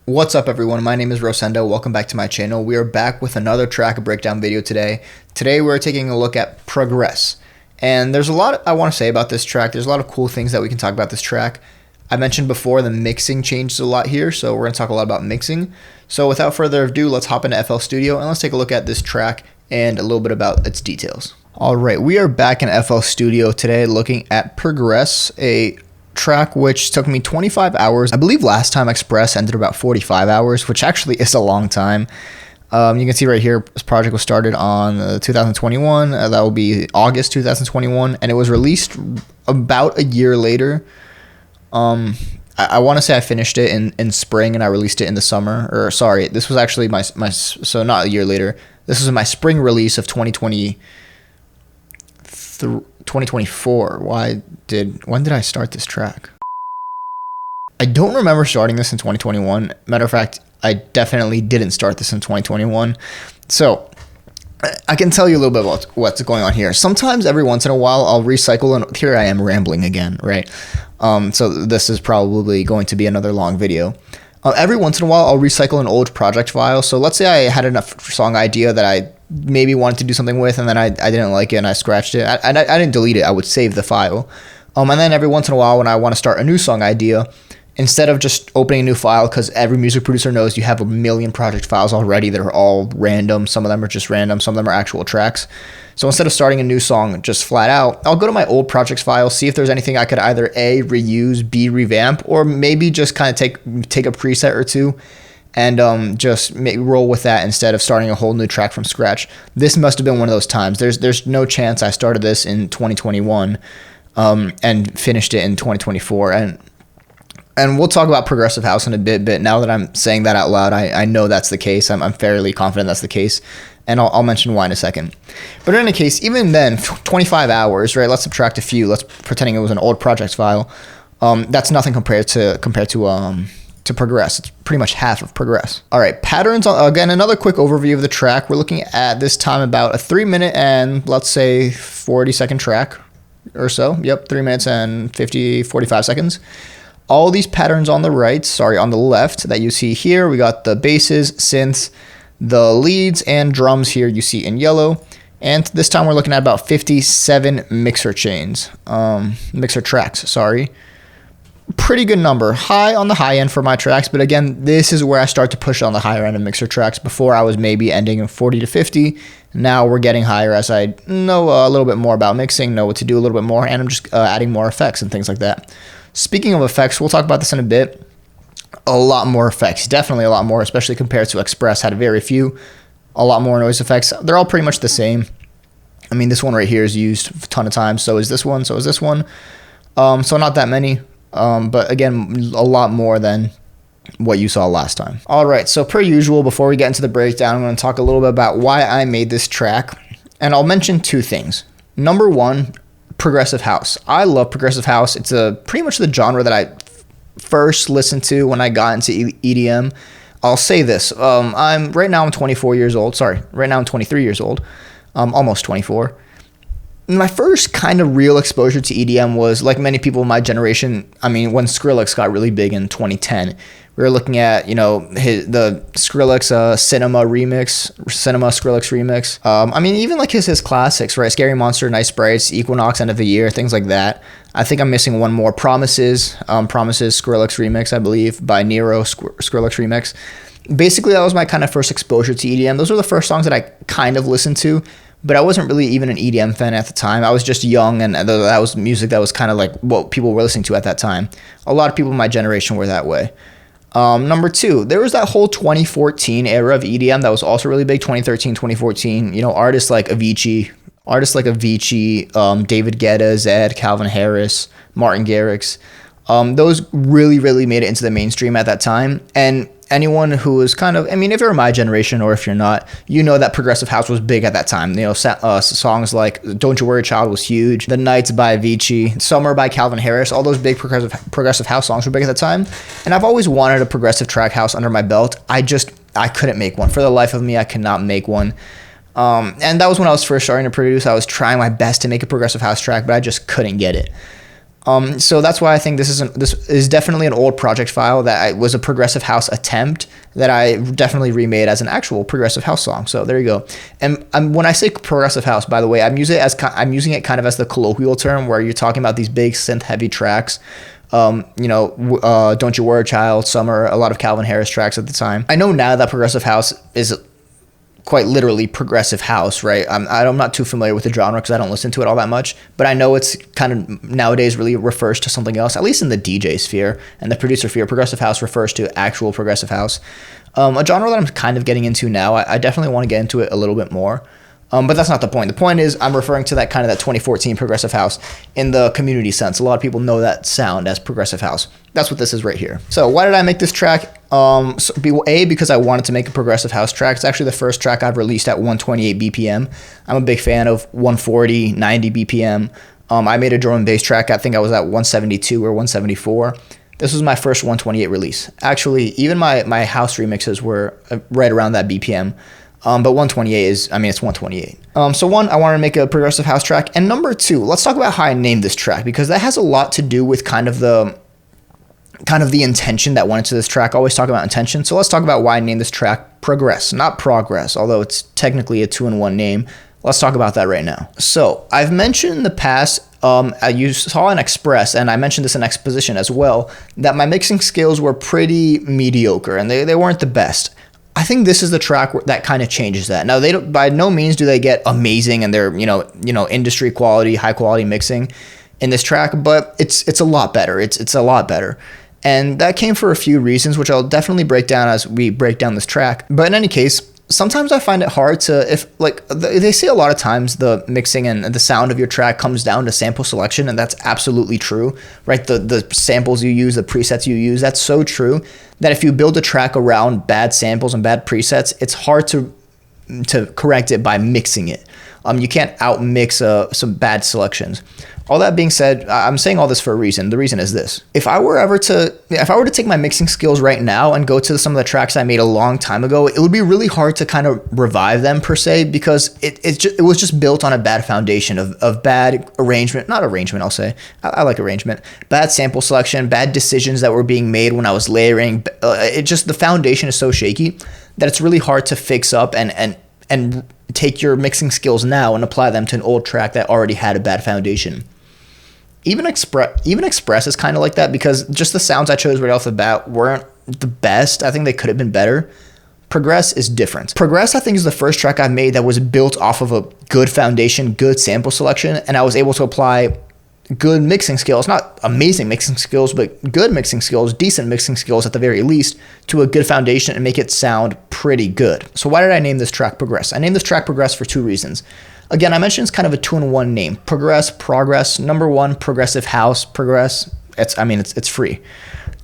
What's up everyone, my name is Rosendo, welcome back to my channel. We are back with another track breakdown video today. Today we're taking a look at Progress. And there's a lot I want to say about this track. There's a lot of cool things that we can talk about this track. I mentioned before the mixing changes a lot here, so we're going to talk a lot about mixing. So without further ado, let's hop into FL Studio and let's take a look at this track and a little bit about its details. Alright, we are back in FL Studio today looking at Progress, a track which took me 25 hours. I believe last time Express ended about 45 hours, which actually is a long time. You can see right here, this project was started on 2021. That will be August 2021, and it was released about a year later. I want to say I finished it in spring and I released it in the summer. Or sorry, this was actually my so not a year later. This was my spring release of 2024. When did I start this track? I don't remember starting this in 2021. Matter of fact, I definitely didn't start this in 2021. So I can tell you a little bit about what's going on here. Sometimes every once in a while I'll recycle, and here I am rambling again, right? So this is probably going to be another long video. Every once in a while I'll recycle an old project file. So let's say I had enough song idea that I maybe wanted to do something with, and then I didn't like it and I scratched it. I didn't delete it, I would save the file. And then every once in a while when I want to start a new song idea, instead of just opening a new file, because every music producer knows you have a million project files already that are all random. Some of them are just random, some of them are actual tracks. So instead of starting a new song just flat out, I'll go to my old projects file, see if there's anything I could either A, reuse, B, revamp, or maybe just kind of take a preset or two and just roll with that instead of starting a whole new track from scratch. This must have been one of those times. There's no chance I started this in 2021 and finished it in 2024. And we'll talk about progressive house in a bit, but now that I'm saying that out loud, I know that's the case. I'm fairly confident that's the case, and I'll mention why in a second. But in any case, even then, 25 hours, right? Let's subtract a few. Let's pretending it was an old project file. That's nothing compared to Progress. It's pretty much half of Progress. All right, patterns. Again, another quick overview of the track. We're looking at this time about a 3 minute and let's say 40-second track or so. Yep, 3 minutes and 45 seconds. All these patterns on the left that you see here, we got the basses, synths, the leads, and drums here you see in yellow. And this time we're looking at about 57 mixer tracks, sorry. Pretty good number. High on the high end for my tracks, but again, this is where I start to push on the higher end of mixer tracks. Before I was maybe ending in 40 to 50. Now we're getting higher as I know a little bit more about mixing, know what to do a little bit more, and I'm just adding more effects and things like that. Speaking of effects, we'll talk about this in a bit. A lot more effects, definitely a lot more, especially compared to Express. Had very few, a lot more noise effects. They're all pretty much the same. I mean, this one right here is used a ton of times. So is this one. So not that many. But again, a lot more than what you saw last time. All right, so per usual, before we get into the breakdown, I'm going to talk a little bit about why I made this track, and I'll mention two things. Number one, progressive house. I love progressive house. It's pretty much the genre that I first listened to when I got into EDM. I'll say this. I'm 24 years old. Sorry, right now I'm 23 years old. Almost 24. My first kind of real exposure to EDM was, like many people in my generation, I mean, when Skrillex got really big in 2010. We were looking at, the Skrillex Cinema Skrillex remix. I mean, even like his classics, right? Scary Monster, Night Sprites, Equinox, End of the Year, things like that. I think I'm missing one more. Promises Skrillex remix, I believe, by Nero Skrillex remix. Basically, that was my kind of first exposure to EDM. Those were the first songs that I kind of listened to. But I wasn't really even an EDM fan at the time. I was just young, and that was music that was kind of like what people were listening to at that time. A lot of people in my generation were that way. Number two, there was that whole 2014 era of EDM that was also really big, 2013, 2014. Artists like Avicii, David Guetta, Zedd, Calvin Harris, Martin Garrix. Those really, really made it into the mainstream at that time. And anyone who was if you're my generation or if you're not, you know that progressive house was big at that time. Songs like Don't You Worry Child was huge. The Nights by Avicii, Summer by Calvin Harris, all those big progressive house songs were big at the time. And I've always wanted a progressive track house under my belt. I couldn't make one. For the life of me, I could not make one. And that was when I was first starting to produce. I was trying my best to make a progressive house track, but I just couldn't get it. So that's why I think this is definitely an old project file that was a progressive house attempt that I definitely remade as an actual progressive house song. So there you go. And when I say progressive house, by the way, I'm using it kind of as the colloquial term where you're talking about these big synth heavy tracks. Don't You Worry Child, Summer, a lot of Calvin Harris tracks at the time. I know now that progressive house is quite literally progressive house, right? I'm not too familiar with the genre because I don't listen to it all that much, but I know it's kind of nowadays really refers to something else, at least in the DJ sphere and the producer sphere. Progressive house refers to actual progressive house. A genre that I'm kind of getting into now. I definitely want to get into it a little bit more. But that's not the point. The point is I'm referring to that 2014 progressive house in the community sense. A lot of people know that sound as progressive house. That's what this is right here. So why did I make this track? Because I wanted to make a progressive house track. It's actually the first track I've released at 128 BPM. I'm a big fan of 140, 90 BPM. I made a drum and bass track. I think I was at 172 or 174. This was my first 128 release. Actually, even my house remixes were right around that BPM. But 128 it's 128. So one, I wanted to make a progressive house track. And number two, let's talk about how I named this track, because that has a lot to do with kind of the intention that went into this track. I always talk about intention. So let's talk about why I named this track Progress, not Progress, although it's technically a 2-in-1 name. Let's talk about that right now. So I've mentioned in the past, you saw in Express, and I mentioned this in Exposition as well, that my mixing skills were pretty mediocre and they weren't the best. I think this is the track that kind of changes that. Now, they don't, by no means do they get amazing and they're, industry quality, high quality mixing in this track, but it's a lot better. It's a lot better. And that came for a few reasons, which I'll definitely break down as we break down this track. But in any case, sometimes I find it hard to, they say a lot of times the mixing and the sound of your track comes down to sample selection, and that's absolutely true, right? The samples you use, the presets you use, that's so true that if you build a track around bad samples and bad presets, it's hard to correct it by mixing it. You can't outmix some bad selections. All that being said, I'm saying all this for a reason. The reason is this. If I were to take my mixing skills right now and go to some of the tracks I made a long time ago, it would be really hard to kind of revive them per se, because it was just built on a bad foundation of bad arrangement, not arrangement, I'll say. I like arrangement. Bad sample selection, bad decisions that were being made when I was layering. The foundation is so shaky that it's really hard to fix up and take your mixing skills now and apply them to an old track that already had a bad foundation. Even Express is kind of like that, because just the sounds I chose right off the bat weren't the best. I think they could have been better. Progress is different. Progress, I think, is the first track I've made that was built off of a good foundation, good sample selection, and I was able to apply good mixing skills, not amazing mixing skills, but good mixing skills, decent mixing skills at the very least, to a good foundation and make it sound pretty good. So why did I name this track Progress? I named this track Progress for two reasons. Again, I mentioned it's kind of a 2-in-1 name. Progress. Number one, progressive house, Progress. It's free.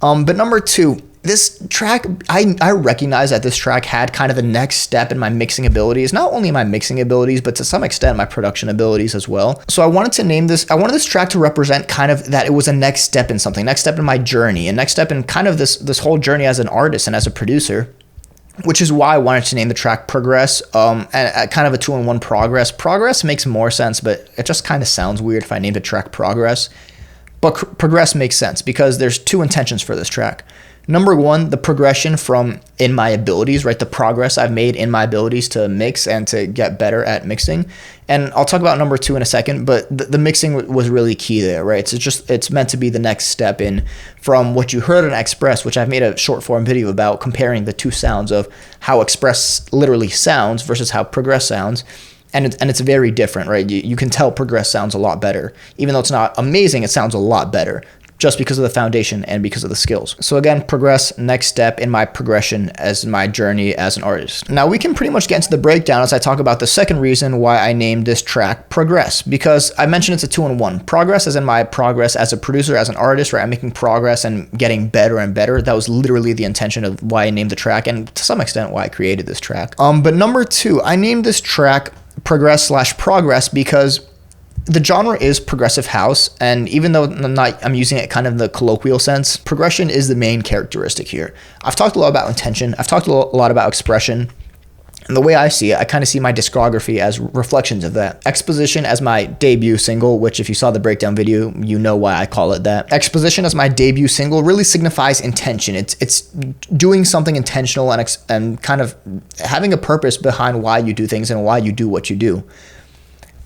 But number two, this track, I recognize that this track had kind of the next step in my mixing abilities, not only my mixing abilities, but to some extent my production abilities as well. So I wanted this track to represent kind of that it was a next step in something, next step in my journey, and next step in kind of this whole journey as an artist and as a producer, which is why I wanted to name the track Progress, and kind of a 2-in-1 Progress. Progress makes more sense, but it just kind of sounds weird if I named the track Progress. But Progress makes sense because there's two intentions for this track. Number one, the progression from in my abilities, right? The progress I've made in my abilities to mix and to get better at mixing. And I'll talk about number two in a second, but the mixing was really key there, right? It's meant to be the next step in from what you heard in Express, which I've made a short form video about comparing the two sounds of how Express literally sounds versus how Progress sounds. And it's very different, right? You can tell Progress sounds a lot better. Even though it's not amazing, it sounds a lot better, just because of the foundation and because of the skills. So again, Progress, next step in my progression as my journey as an artist. Now we can pretty much get into the breakdown as I talk about the second reason why I named this track Progress, because I mentioned it's a 2-in-1. Progress as in my progress as a producer, as an artist, right? I'm making progress and getting better and better. That was literally the intention of why I named the track, and to some extent why I created this track. But number two, I named this track Progress because the genre is progressive house, and even though I'm using it kind of in the colloquial sense, progression is the main characteristic here. I've talked a lot about intention. I've talked a lot about expression. And the way I see it, I kind of see my discography as reflections of that. Exposition as my debut single, which if you saw the breakdown video, you know why I call it that. Exposition as my debut single really signifies intention. It's doing something intentional and kind of having a purpose behind why you do things and why you do what you do.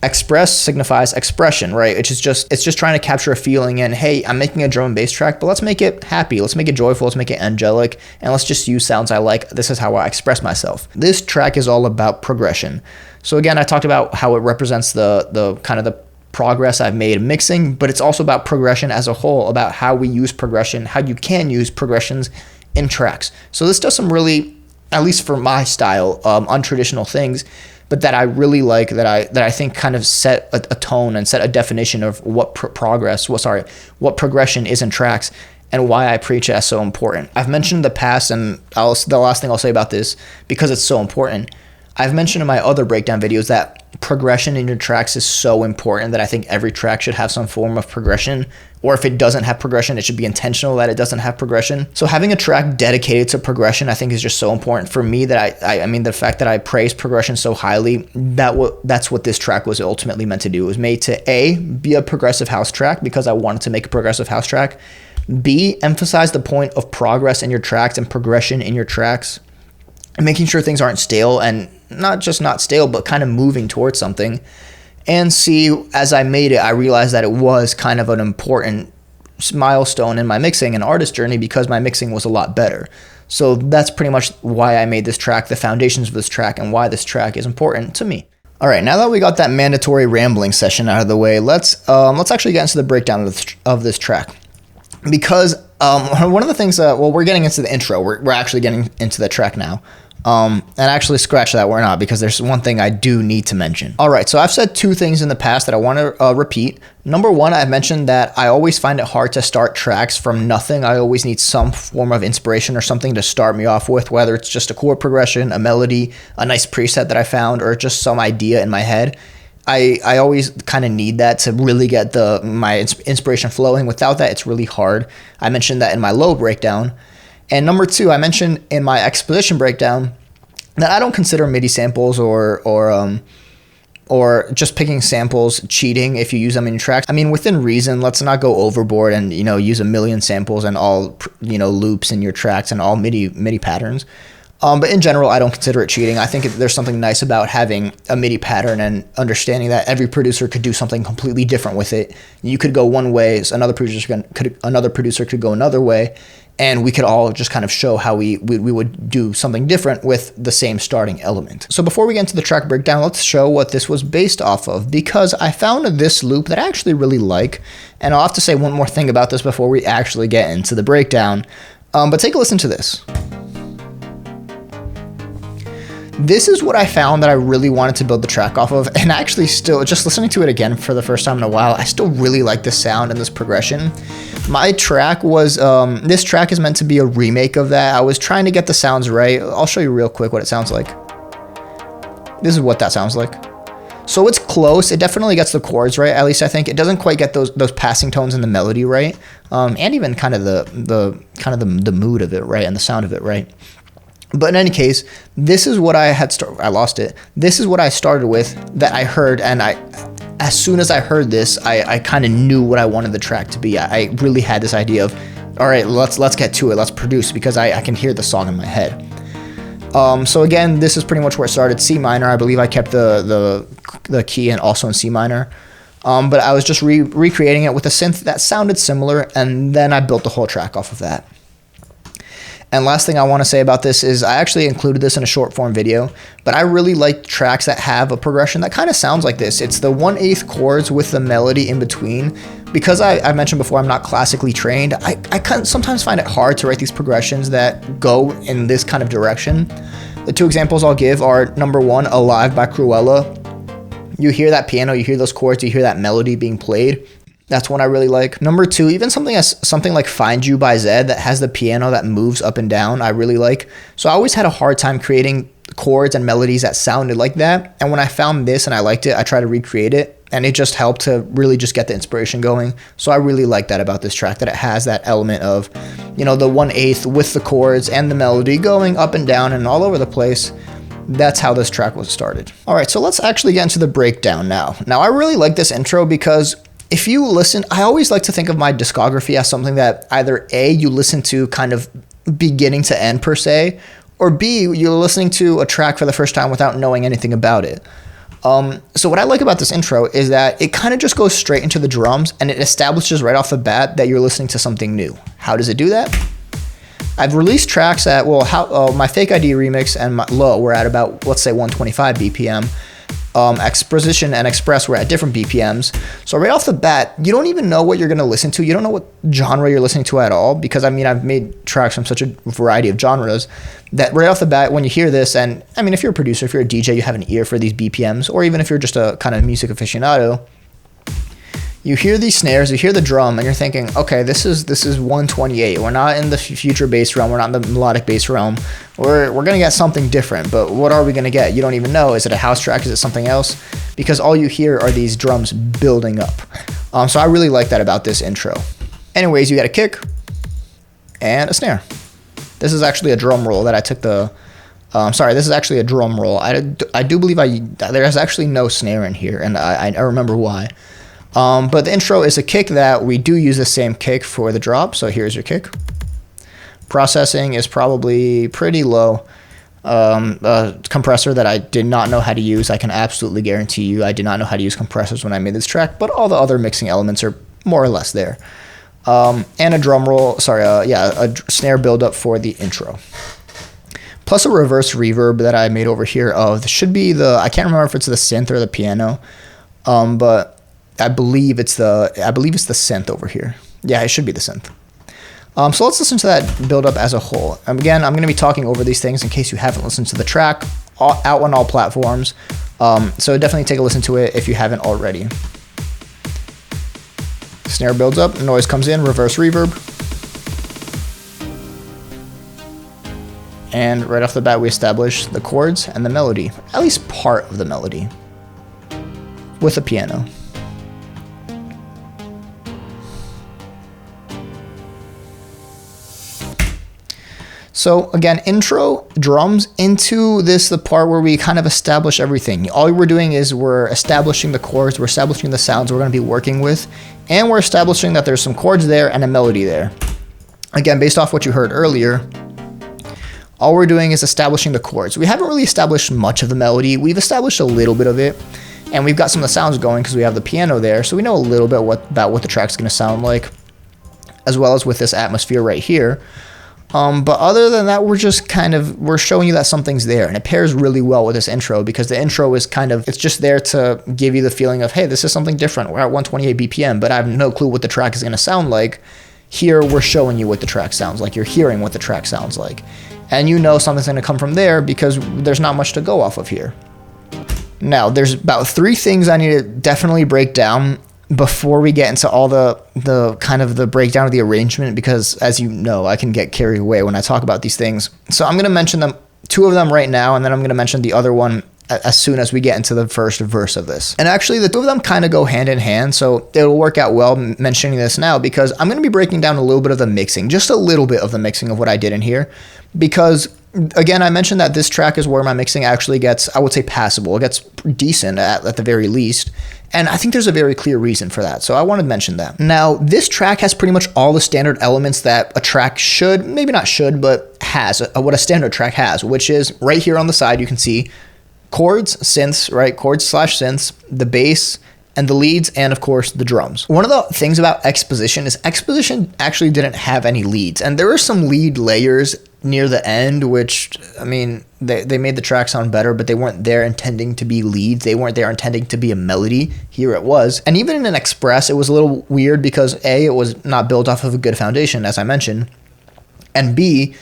Express signifies expression, right? It's just trying to capture a feeling and, hey, I'm making a drum and bass track, but let's make it happy, let's make it joyful, let's make it angelic, and let's just use sounds I like. This is how I express myself. This track is all about progression. So again, I talked about how it represents the kind of the progress I've made mixing, but it's also about progression as a whole, about how we use progression, how you can use progressions in tracks. So this does some really, at least for my style, untraditional things, but that I really like, that I think kind of set a tone and set a definition of what what progression is in tracks and why I preach it as so important. I've mentioned in the past, and the last thing I'll say about this, because it's so important, I've mentioned in my other breakdown videos that progression in your tracks is so important that I think every track should have some form of progression, or if it doesn't have progression, it should be intentional that it doesn't have progression. So having a track dedicated to progression, I think, is just so important for me, that I mean, the fact that I praise progression so highly, that's what this track was ultimately meant to do. It was made to A, be a progressive house track because I wanted to make a progressive house track, B, emphasize the point of progress in your tracks and progression in your tracks, and making sure things aren't stale, and not just not stale, but kind of moving towards something. And C, as I made it, I realized that it was kind of an important milestone in my mixing and artist journey because my mixing was a lot better. So that's pretty much why I made this track, the foundations of this track, and why this track is important to me. All right, now that we got that mandatory rambling session out of the way, let's actually get into the breakdown of this track. Because one of the things, we're getting into the intro. We're actually getting into the track now. And actually scratch that, we're not, because there's one thing I do need to mention. All right, so I've said two things in the past that I want to repeat. Number one, I've mentioned that I always find it hard to start tracks from nothing. I always need some form of inspiration or something to start me off with, whether it's just a chord progression, a melody, a nice preset that I found, or just some idea in my head. I always kind of need that to really get my inspiration flowing. Without that, it's really hard. I mentioned that in my low breakdown. And number two, I mentioned in my exposition breakdown that I don't consider MIDI samples or just picking samples cheating if you use them in your tracks. I mean, within reason, let's not go overboard and, use a million samples and all, loops in your tracks and all MIDI patterns. But in general, I don't consider it cheating. I think there's something nice about having a MIDI pattern and understanding that every producer could do something completely different with it. You could go one way, another producer could go another way, and we could all just kind of show how we would do something different with the same starting element. So before we get into the track breakdown, let's show what this was based off of, because I found this loop that I actually really like, and I'll have to say one more thing about this before we actually get into the breakdown. But take a listen to this. This is what I found that I really wanted to build the track off of, and actually still, just listening to it again for the first time in a while, I still really like this sound and this progression. My track was, this track is meant to be a remake of that. I was trying to get the sounds right. I'll show you real quick what it sounds like. This is what that sounds like. So it's close. It definitely gets the chords right. At least I think it doesn't quite get those passing tones in the melody right, and even kind of the mood of it right and the sound of it right. But in any case, this is what I lost it. This is what I started with, that I heard, and as soon as I heard this, I kind of knew what I wanted the track to be. I really had this idea of, all right, let's get to it, let's produce, because I can hear the song in my head. So again, this is pretty much where it started. C minor. I believe I kept the key and also in C minor. But I was just recreating it with a synth that sounded similar, and then I built the whole track off of that. And last thing I want to say about this is I actually included this in a short form video, but I really like tracks that have a progression that kind of sounds like this. It's the 1/8 chords with the melody in between. Because I mentioned before I'm not classically trained, I sometimes find it hard to write these progressions that go in this kind of direction. The two examples I'll give are, number one, Alive by Cruella. You hear that piano, you hear those chords, you hear that melody being played. That's one I really like. Number two, even something like Find You by Zed that has the piano that moves up and down, I really like. So I always had a hard time creating chords and melodies that sounded like that. And when I found this and I liked it, I tried to recreate it, and it just helped to really just get the inspiration going. So I really like that about this track, that it has that element of, the 1/8 with the chords and the melody going up and down and all over the place. That's how this track was started. All right, so let's actually get into the breakdown now. Now, I really like this intro because if you listen, I always like to think of my discography as something that either A, you listen to kind of beginning to end per se, or B, you're listening to a track for the first time without knowing anything about it. So what I like about this intro is that it kind of just goes straight into the drums and it establishes right off the bat that you're listening to something new. How does it do that? I've released tracks at, my Fake ID remix and my Low were at about, let's say 125 BPM. Exposition and Express were at different BPMs. So right off the bat, you don't even know what you're going to listen to. You don't know what genre you're listening to at all, because I mean, I've made tracks from such a variety of genres that right off the bat, when you hear this, and I mean, if you're a producer, if you're a DJ, you have an ear for these BPMs, or even if you're just a kind of music aficionado, you hear these snares, you hear the drum, and you're thinking, okay, this is 128. We're not in the future bass realm. We're not in the melodic bass realm. We're going to get something different, but what are we going to get? You don't even know. Is it a house track? Is it something else? Because all you hear are these drums building up. So I really like that about this intro. Anyways, you got a kick and a snare. This is actually a drum roll that I took the... this is actually a drum roll. I do believe there's actually no snare in here, and I remember why. But the intro is a kick that we do use the same kick for the drop. So here's your kick. Processing is probably pretty low. Compressor that I did not know how to use. I can absolutely guarantee you I did not know how to use compressors when I made this track, but all the other mixing elements are more or less there. And a drum roll, a snare buildup for the intro. Plus a reverse reverb that I made over here should be I can't remember if it's the synth or the piano, but I believe it's the synth over here. Yeah, it should be the synth. So let's listen to that build up as a whole. Again, I'm going to be talking over these things in case you haven't listened to the track, out on all platforms. So definitely take a listen to it if you haven't already. Snare builds up, noise comes in, reverse reverb. And right off the bat, we establish the chords and the melody, at least part of the melody, with a piano. So again, intro, drums, into the part where we kind of establish everything. All we're doing is we're establishing the chords, we're establishing the sounds we're going to be working with, and we're establishing that there's some chords there and a melody there. Again, based off what you heard earlier, all we're doing is establishing the chords. We haven't really established much of the melody. We've established a little bit of it, and we've got some of the sounds going because we have the piano there, so we know a little bit about what the track's going to sound like, as well as with this atmosphere right here. But other than that, we're showing you that something's there, and it pairs really well with this intro because the intro is it's just there to give you the feeling of, hey, this is something different. We're at 128 BPM, but I have no clue what the track is going to sound like. Here, we're showing you what the track sounds like. You're hearing what the track sounds like. And you know something's going to come from there because there's not much to go off of here. Now, there's about 3 things I need to definitely break down before we get into all the kind of the breakdown of the arrangement, because as you know, I can get carried away when I talk about these things. So I'm going to mention 2 of them right now, and then I'm going to mention the other one as soon as we get into the first verse of this. And actually, the 2 of them kind of go hand in hand, so it'll work out well mentioning this now, because I'm going to be breaking down a little bit of the mixing, just a little bit of the mixing of what I did in here, because again, I mentioned that this track is where my mixing actually gets, I would say, passable. It gets decent at the very least. And I think there's a very clear reason for that. So I wanted to mention that. Now, this track has pretty much all the standard elements that a track should, maybe not should, but has, what a standard track has, which is right here on the side, you can see chords, synths, right? Chords/synths, the bass, and the leads, and of course the drums. One of the things about Exposition is Exposition actually didn't have any leads, and there were some lead layers near the end, which, I mean, they made the track sound better, but they weren't there intending to be leads. They weren't there intending to be a melody. Here it was. And even in an Express, it was a little weird because A, it was not built off of a good foundation, as I mentioned, and B,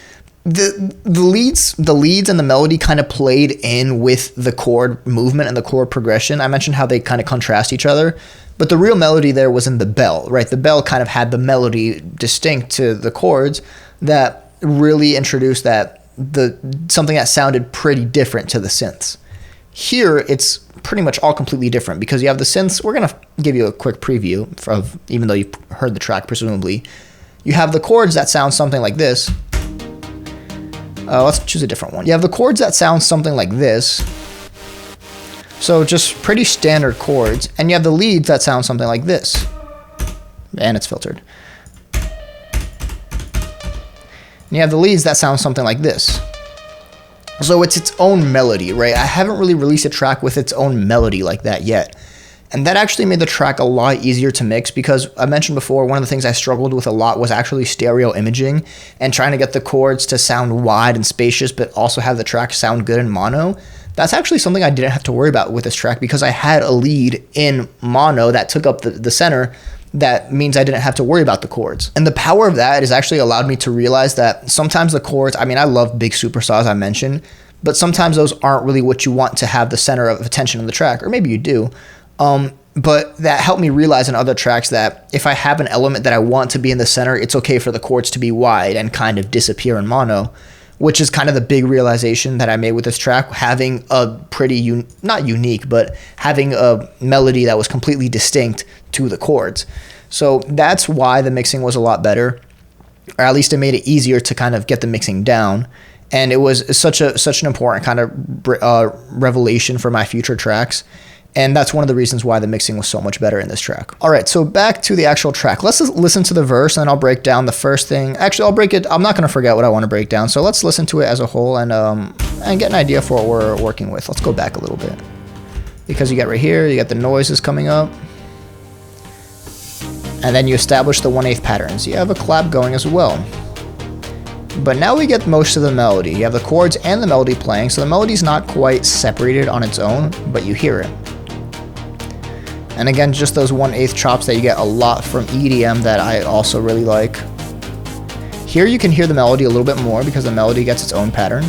the leads and the melody kind of played in with the chord movement and the chord progression. I mentioned how they kind of contrast each other, but the real melody there was in the bell, right? The bell kind of had the melody distinct to the chords that really introduced something that sounded pretty different to the synths. Here, it's pretty much all completely different because you have the synths. We're going to give you a quick preview of, even though you've heard the track, presumably. You have the chords that sound something like this. Let's choose a different one. You have the chords that sound something like this. So just pretty standard chords. And you have the leads that sound something like this. And it's filtered. And you have the leads that sound something like this. So it's its own melody, right? I haven't really released a track with its own melody like that yet. And that actually made the track a lot easier to mix because I mentioned before, one of the things I struggled with a lot was actually stereo imaging and trying to get the chords to sound wide and spacious, but also have the track sound good in mono. That's actually something I didn't have to worry about with this track because I had a lead in mono that took up the center. That means I didn't have to worry about the chords. And the power of that has actually allowed me to realize that sometimes the chords, I mean, I love big superstars I mentioned, but sometimes those aren't really what you want to have the center of attention on the track, or maybe you do. But that helped me realize in other tracks that if I have an element that I want to be in the center, it's okay for the chords to be wide and kind of disappear in mono, which is kind of the big realization that I made with this track, having a pretty, not unique, but having a melody that was completely distinct to the chords. So that's why the mixing was a lot better, or at least it made it easier to kind of get the mixing down. And it was such an important kind of revelation for my future tracks. And that's one of the reasons why the mixing was so much better in this track. All right, so back to the actual track. Let's listen to the verse, and then I'll break down the first thing. Actually, I'll break it. I'm not going to forget what I want to break down. So let's listen to it as a whole and get an idea for what we're working with. Let's go back a little bit. Because you got right here, you got the noises coming up. And then you establish the 1/8 patterns. You have a clap going as well. But now we get most of the melody. You have the chords and the melody playing, so the melody's not quite separated on its own, but you hear it. And again, just those 1/8 chops that you get a lot from EDM that I also really like. Here you can hear the melody a little bit more because the melody gets its own pattern.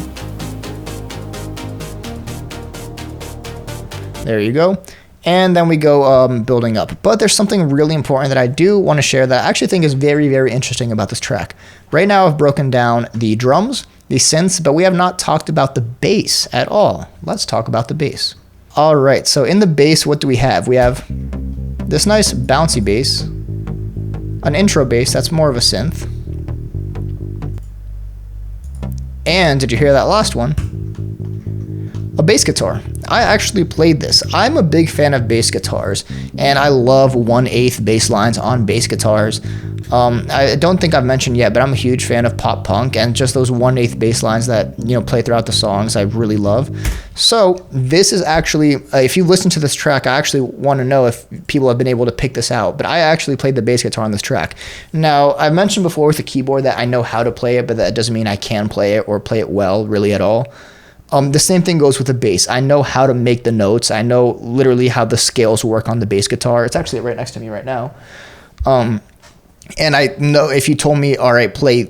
There you go. And then we go building up. But there's something really important that I do want to share that I actually think is very, very interesting about this track. Right now I've broken down the drums, the synths, but we have not talked about the bass at all. Let's talk about the bass. All right, so in the bass, what do we have? We have this nice bouncy bass, an intro bass that's more of a synth. And did you hear that last one? A bass guitar. I actually played this. I'm a big fan of bass guitars, and I love 1/8 bass lines on bass guitars. I don't think I've mentioned yet, but I'm a huge fan of pop punk and just those 1/8 bass lines that, play throughout the songs I really love. So this is actually, if you listen to this track, I actually want to know if people have been able to pick this out, but I actually played the bass guitar on this track. Now, I mentioned before with the keyboard that I know how to play it, but that doesn't mean I can play it or play it well really at all. The same thing goes with the bass. I know how to make the notes. I know literally how the scales work on the bass guitar. It's actually right next to me right now. And I know if you told me, all right, play,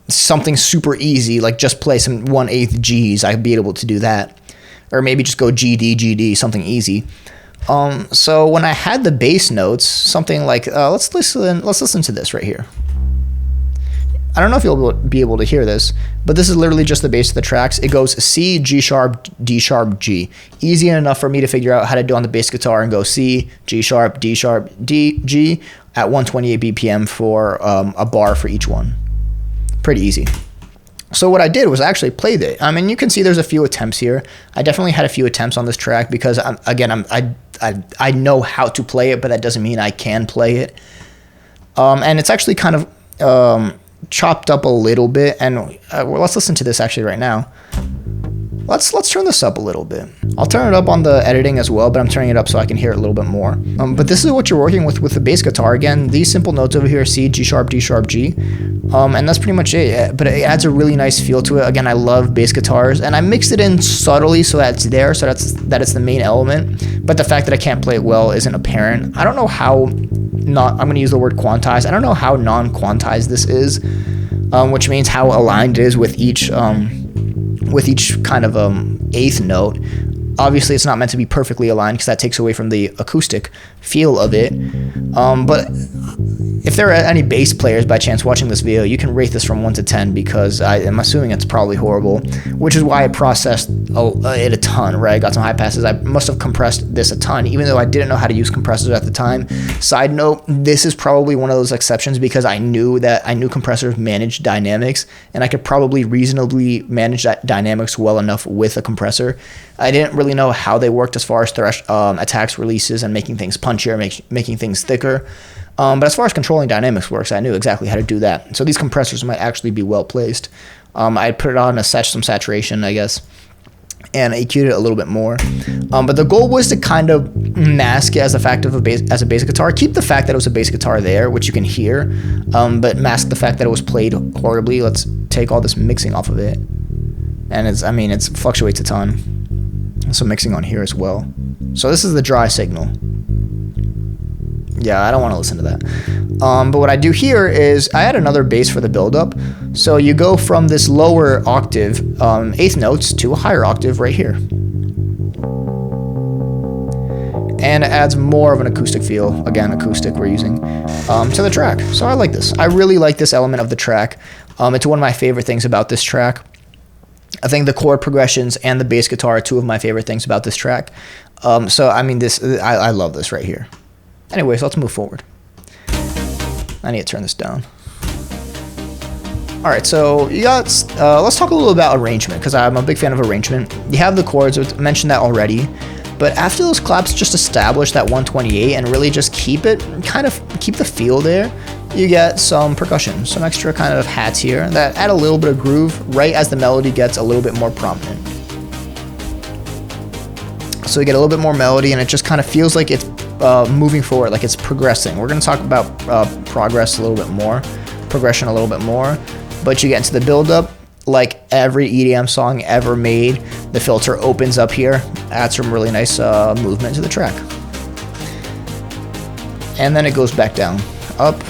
something super easy, like just play some 1/8 Gs, I'd be able to do that. Or maybe just go G, D, something easy. So when I had the bass notes, something like, let's listen to this right here. I don't know if you'll be able to hear this, but this is literally just the bass of the tracks. It goes C, G sharp, D sharp, G. Easy enough for me to figure out how to do on the bass guitar and go C, G sharp, D, G at 128 BPM for a bar for each one. Pretty easy. So what I did was actually play it. I mean, you can see there's a few attempts here. I definitely had a few attempts on this track because I know how to play it, but that doesn't mean I can play it. And it's actually kind of chopped up a little bit, and let's listen to this actually right now. Let's turn this up a little bit. I'll turn it up on the editing as well, but I'm turning it up so I can hear it a little bit more. But this is what you're working with the bass guitar. Again, these simple notes over here, C, G sharp, D sharp, G. And that's pretty much it. But it adds a really nice feel to it. Again, I love bass guitars, and I mixed it in subtly so that it's there, so that it's the main element. But the fact that I can't play it well isn't apparent. I don't know how I'm going to use the word quantized. I don't know how non-quantized this is, which means how aligned it is with each kind of 1/8 note. Obviously, it's not meant to be perfectly aligned because that takes away from the acoustic feel of it. But If there are any bass players by chance watching this video, you can rate this from 1 to 10 because I'm assuming it's probably horrible, which is why I processed it a ton, right? I got some high passes. I must have compressed this a ton, even though I didn't know how to use compressors at the time. Side note, this is probably one of those exceptions because I knew compressors managed dynamics, and I could probably reasonably manage that dynamics well enough with a compressor. I didn't really know how they worked as far as attacks, releases, and making things punchier, making things thicker. But as far as controlling dynamics works, I knew exactly how to do that. So these compressors might actually be well placed. I put it on to set some saturation, I guess, and EQ'd it a little bit more. But the goal was to kind of mask it as a fact of as a bass guitar. Keep the fact that it was a bass guitar there, which you can hear, but mask the fact that it was played horribly. Let's take all this mixing off of it, and it fluctuates a ton. Some mixing on here as well. So this is the dry signal. Yeah, I don't want to listen to that. But what I do here is I add another bass for the buildup. So you go from this lower octave, eighth notes, to a higher octave right here. And it adds more of an acoustic feel, again, acoustic we're using, to the track. So I like this. I really like this element of the track. It's one of my favorite things about this track. I think the chord progressions and the bass guitar are two of my favorite things about this track. I love this right here. Anyways, let's move forward. I need to turn this down. All right, so let's talk a little about arrangement, because I'm a big fan of arrangement. You have the chords, I mentioned that already, but after those claps, just establish that 128 and really just keep the feel there. You get some percussion, some extra kind of hats here that add a little bit of groove right as the melody gets a little bit more prominent. So you get a little bit more melody, and it just kind of feels like it's moving forward, like it's progressing. We're going to talk about progression a little bit more, but you get into the build-up. Like every EDM song ever made, the filter opens up here, adds some really nice movement to the track, and then it goes back down, up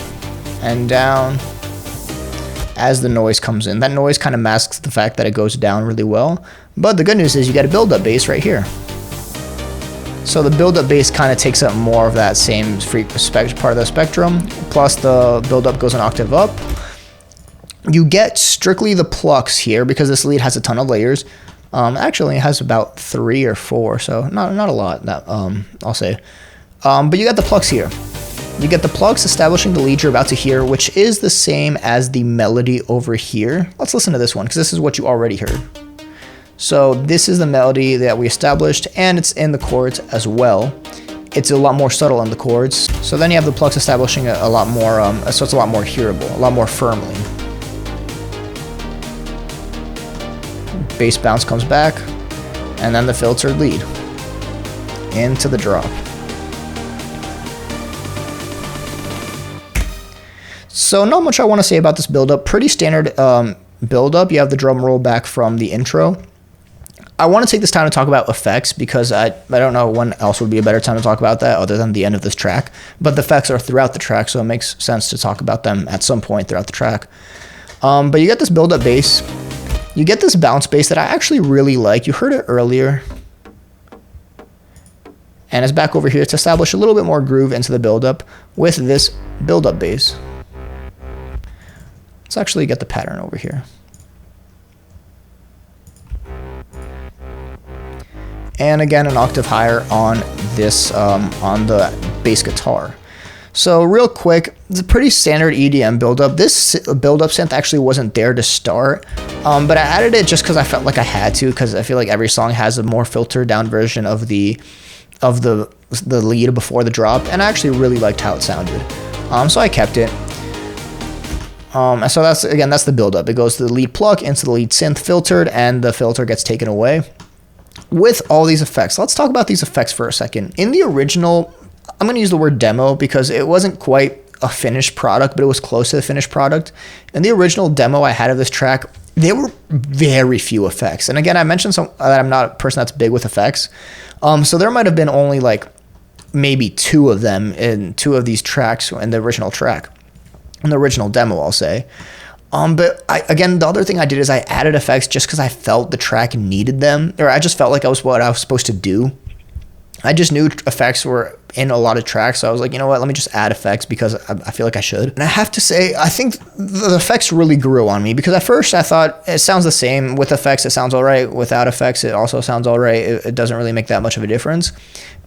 and down as the noise comes in. That noise kind of masks the fact that it goes down really well, but the good news is you get a build-up bass right here. So the build-up bass kind of takes up more of that same part of the spectrum, plus the build-up goes an octave up. You get strictly the plucks here because this lead has a ton of layers. Actually, it has about 3 or 4, so not a lot, I'll say. But you got the plucks here. You get the plucks establishing the lead you're about to hear, which is the same as the melody over here. Let's listen to this one because this is what you already heard. So this is the melody that we established, and it's in the chords as well. It's a lot more subtle in the chords. So then you have the plucks establishing a lot more, so it's a lot more hearable, a lot more firmly. Bass bounce comes back, and then the filtered lead into the drop. So not much I want to say about this build-up. Pretty standard build-up. You have the drum roll back from the intro. I want to take this time to talk about effects because I don't know when else would be a better time to talk about that other than the end of this track. But the effects are throughout the track, so it makes sense to talk about them at some point throughout the track. But you get this build-up bass. You get this bounce bass that I actually really like. You heard it earlier. And it's back over here to establish a little bit more groove into the build-up with this build-up bass. Let's actually get the pattern over here. And again, an octave higher on this, on the bass guitar. So real quick, it's a pretty standard EDM build-up. This build-up synth actually wasn't there to start, but I added it just because I felt like I had to, because I feel like every song has a more filtered down version of the lead before the drop, and I actually really liked how it sounded. So I kept it. So that's the build-up. It goes to the lead pluck into the lead synth filtered, and the filter gets taken away with all these effects. Let's talk about these effects for a second. In the original, I'm going to use the word demo because it wasn't quite a finished product, but it was close to the finished product. In the original demo I had of this track, there were very few effects. And again, I mentioned that I'm not a person that's big with effects. So there might have been only like maybe 2 of them in 2 of these tracks in the original track. In the original demo, I'll say. But again, the other thing I did is I added effects just because I felt the track needed them, or I just felt like I was what I was supposed to do. I just knew effects were in a lot of tracks, so I was like, you know what, let me just add effects because I feel like I should. And I have to say, I think the effects really grew on me, because at first I thought it sounds the same. With effects, it sounds all right. Without effects, it also sounds all right. It doesn't really make that much of a difference.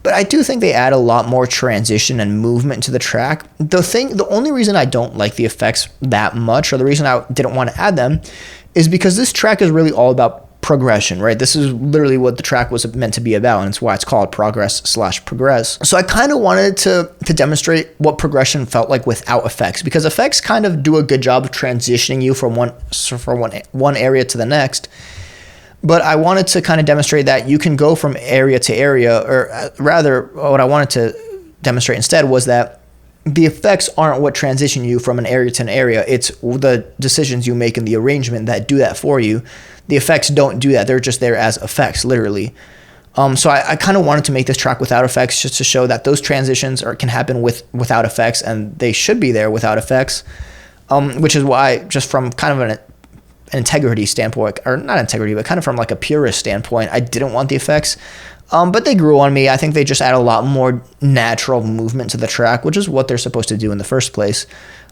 But I do think they add a lot more transition and movement to the track. The only reason I don't like the effects that much, or the reason I didn't want to add them, is because this track is really all about progression, right? This is literally what the track was meant to be about, and it's why it's called progress/progress. So I kind of wanted to demonstrate what progression felt like without effects, because effects kind of do a good job of transitioning you from one area to the next. But I wanted to kind of demonstrate that you can go from area to area, or rather, what I wanted to demonstrate instead was that the effects aren't what transition you from an area to an area. It's the decisions you make in the arrangement that do that for you. The effects don't do that. They're just there as effects, literally. So I kind of wanted to make this track without effects, just to show that those transitions can happen without effects, and they should be there without effects, which is why, just from kind of an integrity standpoint, or not integrity, but kind of from like a purist standpoint, I didn't want the effects. But they grew on me. I think they just add a lot more natural movement to the track, which is what they're supposed to do in the first place.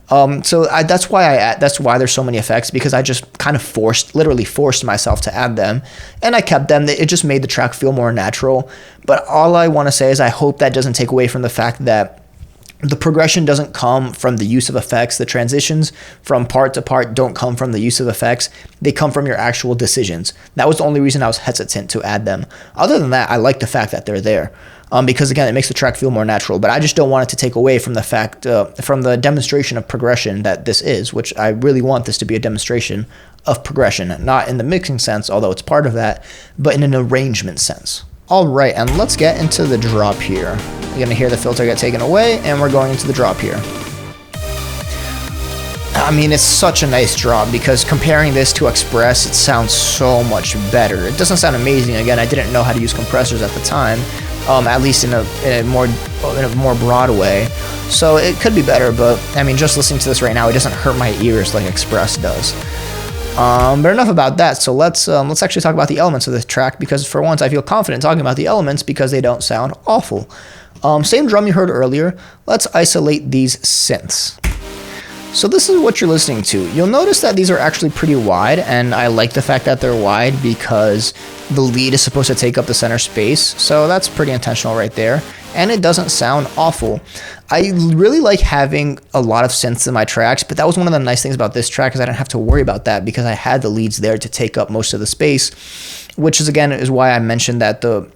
So that's why there's so many effects, because I just kind of literally forced myself to add them, and I kept them. It just made the track feel more natural. But all I want to say is I hope that doesn't take away from the fact that the progression doesn't come from the use of effects. The transitions from part to part don't come from the use of effects. They come from your actual decisions. That was the only reason I was hesitant to add them. Other than that, I like the fact that they're there. Because again, it makes the track feel more natural, but I just don't want it to take away from the fact, from the demonstration of progression that this is, which I really want this to be a demonstration of progression, not in the mixing sense, although it's part of that, but in an arrangement sense. All right, and let's get into the drop here. You're gonna hear the filter get taken away, and we're going into the drop here. I mean, it's such a nice drop, because comparing this to Express, it sounds so much better. It doesn't sound amazing. Again, I didn't know how to use compressors at the time, at least in a more broad way. So it could be better, but I mean, just listening to this right now, it doesn't hurt my ears like Express does. But enough about that. So let's actually talk about the elements of this track, because for once I feel confident talking about the elements because they don't sound awful. Same drum you heard earlier. Let's isolate these synths. So this is what you're listening to. You'll notice that these are actually pretty wide, and I like the fact that they're wide because the lead is supposed to take up the center space, so that's pretty intentional right there, and it doesn't sound awful. I really like having a lot of synths in my tracks, but that was one of the nice things about this track, is I didn't have to worry about that because I had the leads there to take up most of the space, which is again is why I mentioned that the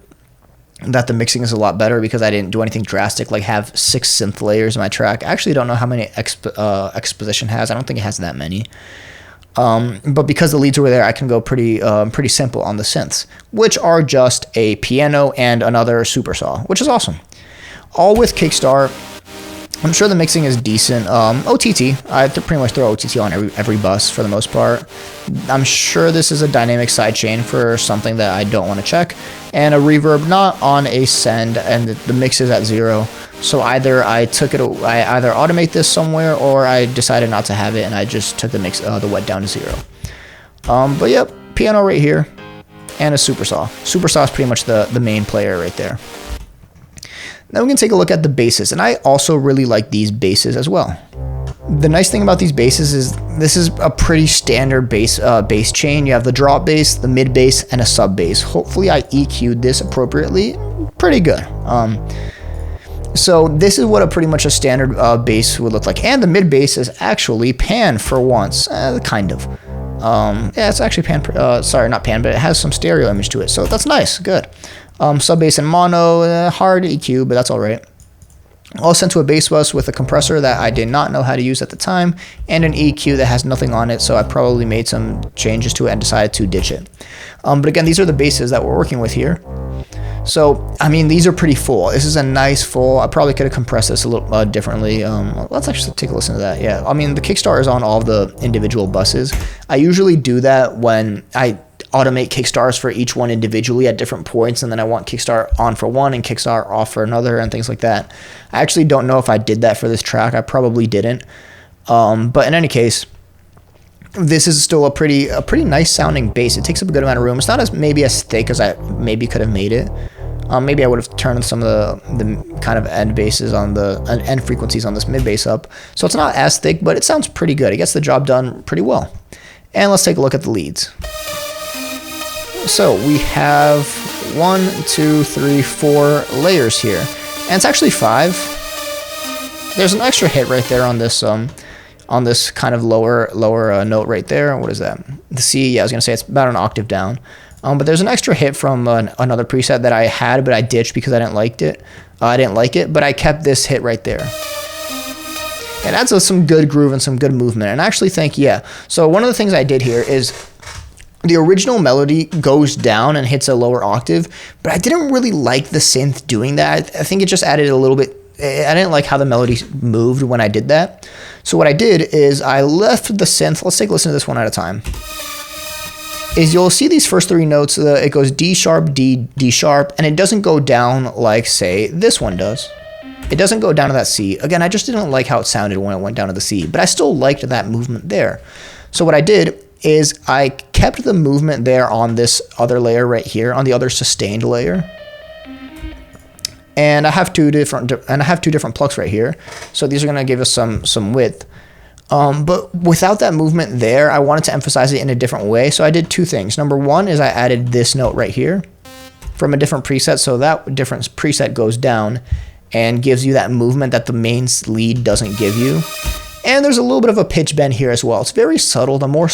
mixing is a lot better, because I didn't do anything drastic like have 6 synth layers in my track. I actually don't know how many Exposition has. I don't think it has that many. But because the leads were there, I can go pretty simple on the synths, which are just a piano and another super saw, which is awesome. All with Kickstar. I'm sure the mixing is decent. OTT, I have to pretty much throw OTT on every bus for the most part. I'm sure this is a dynamic sidechain for something that I don't want to check, and a reverb not on a send, and the mix is at 0. So either I either automate this somewhere, or I decided not to have it and I just took the wet down to 0. But yep, piano right here, and a super saw. Super saw is pretty much the main player right there. Now we can take a look at the basses, and I also really like these basses as well. The nice thing about these basses is this is a pretty standard bass chain. You have the drop bass, the mid bass, and a sub bass. Hopefully I EQ'd this appropriately. Pretty good. So this is what pretty much a standard bass would look like, and the mid bass is actually pan for once, kind of. Yeah, it's actually pan. Sorry, not pan, but it has some stereo image to it, so that's nice. Good. Sub bass and mono, hard EQ, but that's all right. All sent to a bass bus with a compressor that I did not know how to use at the time, and an EQ that has nothing on it, so I probably made some changes to it and decided to ditch it. But again, these are the basses that we're working with here. So, I mean, these are pretty full. This is a nice full. I probably could have compressed this a little differently. Let's actually take a listen to that. Yeah, I mean, the Kickstar is on all the individual buses. I usually do that when I automate Kickstars for each one individually at different points, and then I want Kickstar on for one and Kickstar off for another and things like that. I actually don't know if I did that for this track. I probably didn't. But in any case, this is still a pretty nice sounding bass. It takes up a good amount of room. It's not maybe as thick as I maybe could have made it. Maybe I would have turned some of the kind of end basses on the end frequencies on this mid bass up. So it's not as thick, but it sounds pretty good. It gets the job done pretty well. And let's take a look at the leads. So we have 1, 2, 3, 4 layers here, and it's actually 5. There's an extra hit right there on this kind of lower note right there. What is that? The C. Yeah, I was gonna say it's about an octave down. But there's an extra hit from another preset that I had, but I ditched because I didn't like it. But I kept this hit right there. It adds some good groove and some good movement. And I actually think, yeah. So one of the things I did here is the original melody goes down and hits a lower octave, but I didn't really like the synth doing that. I think it just added a little bit. I didn't like how the melody moved when I did that. So what I did is I left the synth. Let's take a listen to this one at a time. Is you'll see these first 3 notes. It goes D sharp, D, D sharp, and it doesn't go down like, say, this one does. It doesn't go down to that C. Again, I just didn't like how it sounded when it went down to the C, but I still liked that movement there. So what I did is I kept the movement there on this other layer right here, on the other sustained layer. And I have two different plucks right here. So these are gonna give us some width. But without that movement there, I wanted to emphasize it in a different way. So I did 2 things. Number 1 is I added this note right here from a different preset. So that different preset goes down and gives you that movement that the main lead doesn't give you. And there's a little bit of a pitch bend here as well. It's very subtle. The more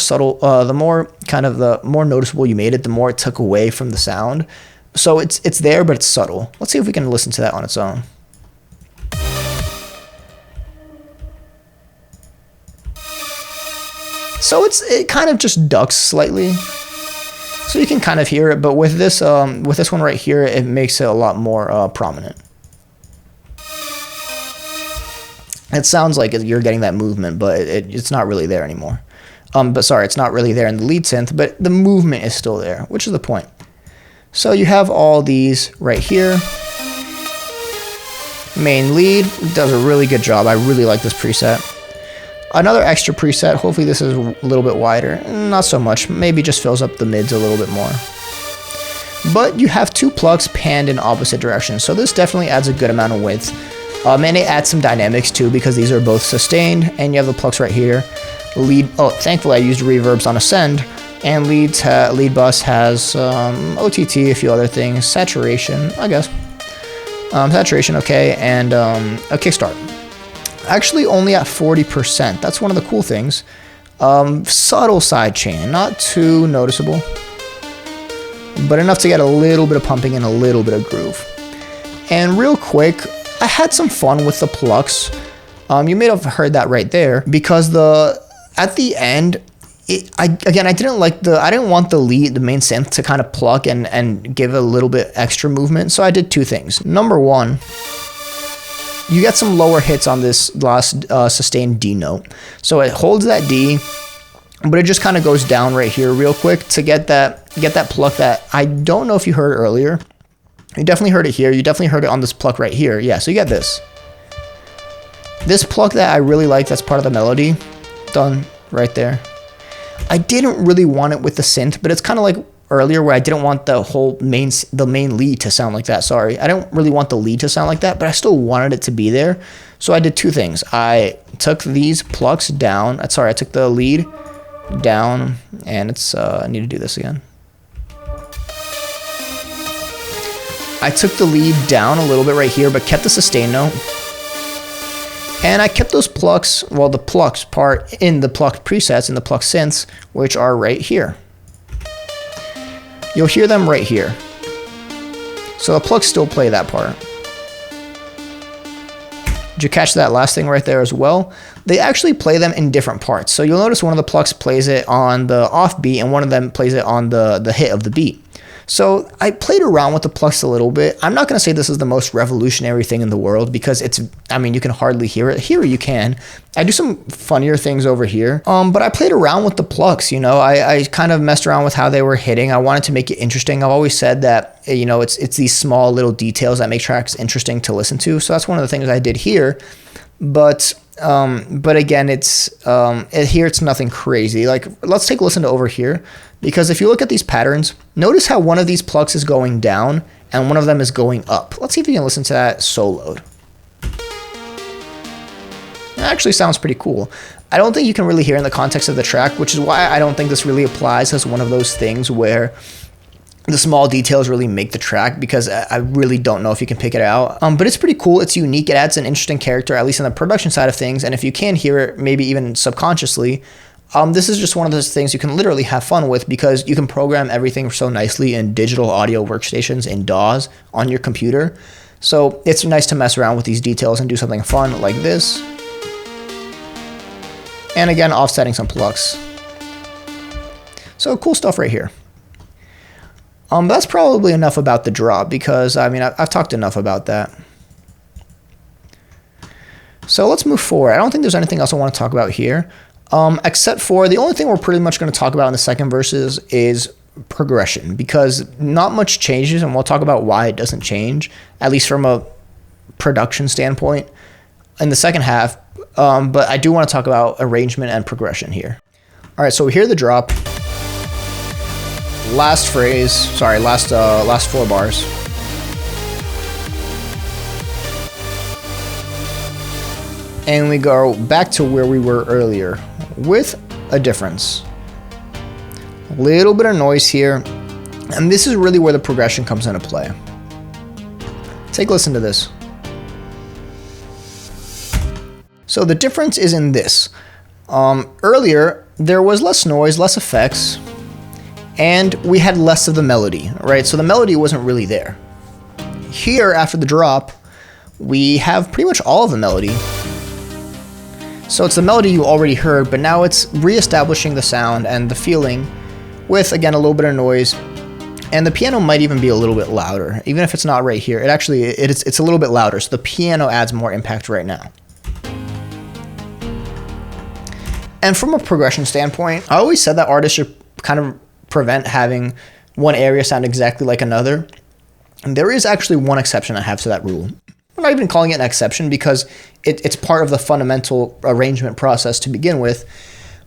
noticeable you made it, the more it took away from the sound. So it's there, but it's subtle. Let's see if we can listen to that on its own. So it kind of just ducks slightly. So you can kind of hear it, but with this one right here, it makes it a lot more prominent. It sounds like you're getting that movement, but it's not really there anymore. It's not really there in the lead synth, but the movement is still there, which is the point. So you have all these right here. Main lead does a really good job. I really like this preset. Another extra preset, hopefully this is a little bit wider. Not so much, maybe just fills up the mids a little bit more. But you have 2 plucks panned in opposite directions, so this definitely adds a good amount of width. And it adds some dynamics too, because these are both sustained, and you have the plucks right here. Thankfully I used reverbs on Ascend, and lead bus has OTT, a few other things, saturation, I guess. Saturation, okay, and a kickstart. Actually only at 40%, that's one of the cool things. Subtle sidechain, not too noticeable, but enough to get a little bit of pumping and a little bit of groove. And real quick, I had some fun with the plucks. You may have heard that right there, because at the end, I didn't want the main synth to kind of pluck and give a little bit extra movement. So I did 2 things. Number 1, you get some lower hits on this last sustained D note. So it holds that D, but it just kind of goes down right here real quick to get that pluck that I don't know if you heard earlier. You definitely heard it here. You definitely heard it on this pluck right here. Yeah, so you get this. This pluck that I really like, that's part of the melody, done right there. I didn't really want it with the synth, but it's kind of like earlier where I didn't want the main lead to sound like that. Sorry, I don't really want the lead to sound like that, but I still wanted it to be there. So I did 2 things. I took these plucks down. I took the lead down, and I need to do this again. I took the lead down a little bit right here, but kept the sustain note. And I kept those plucks, well, the plucks part in the plucked presets, in the plucked synths, which are right here. You'll hear them right here. So the plucks still play that part. Did you catch that last thing right there as well? They actually play them in different parts. So you'll notice one of the plucks plays it on the off beat, and one of them plays it on the hit of the beat. So I played around with the plucks a little bit. I'm not going to say this is the most revolutionary thing in the world, because you can hardly hear it. Here you can. I do some funnier things over here. But I played around with the plucks, I kind of messed around with how they were hitting. I wanted to make it interesting. I've always said that, it's these small little details that make tracks interesting to listen to. So that's one of the things I did here. But again, here it's nothing crazy. Like, let's take a listen to over here. Because if you look at these patterns, notice how one of these plucks is going down and one of them is going up. Let's see if you can listen to that soloed. That actually sounds pretty cool. I don't think you can really hear in the context of the track, which is why I don't think this really applies as one of those things where the small details really make the track, because I really don't know if you can pick it out. But it's pretty cool. It's unique. It adds an interesting character, at least on the production side of things. And if you can hear it, maybe even subconsciously, this is just one of those things you can literally have fun with, because you can program everything so nicely in digital audio workstations, in DAWs, on your computer. So it's nice to mess around with these details and do something fun like this. And again, offsetting some plucks. So cool stuff right here. That's probably enough about the drop, because I mean, I've talked enough about that. So let's move forward. I don't think there's anything else I want to talk about here, except for the only thing we're pretty much going to talk about in the second verses is progression, because not much changes, and we'll talk about why it doesn't change, at least from a production standpoint, in the second half. But I do want to talk about arrangement and progression here. All right, so we hear the drop. Last phrase, sorry, last 4 bars. And we go back to where we were earlier with a difference. A little bit of noise here, and this is really where the progression comes into play. Take a listen to this. So the difference is in this. Earlier, there was less noise, less effects, and we had less of the melody, right? So the melody wasn't really there. Here, after the drop, we have pretty much all of the melody. So it's the melody you already heard, but now it's reestablishing the sound and the feeling with, again, a little bit of noise. And the piano might even be a little bit louder. Even if it's not right here, it's a little bit louder, so the piano adds more impact right now. And from a progression standpoint, I always said that artists should kind of prevent having one area sound exactly like another. And there is actually one exception I have to that rule. I'm not even calling it an exception, because it's part of the fundamental arrangement process to begin with.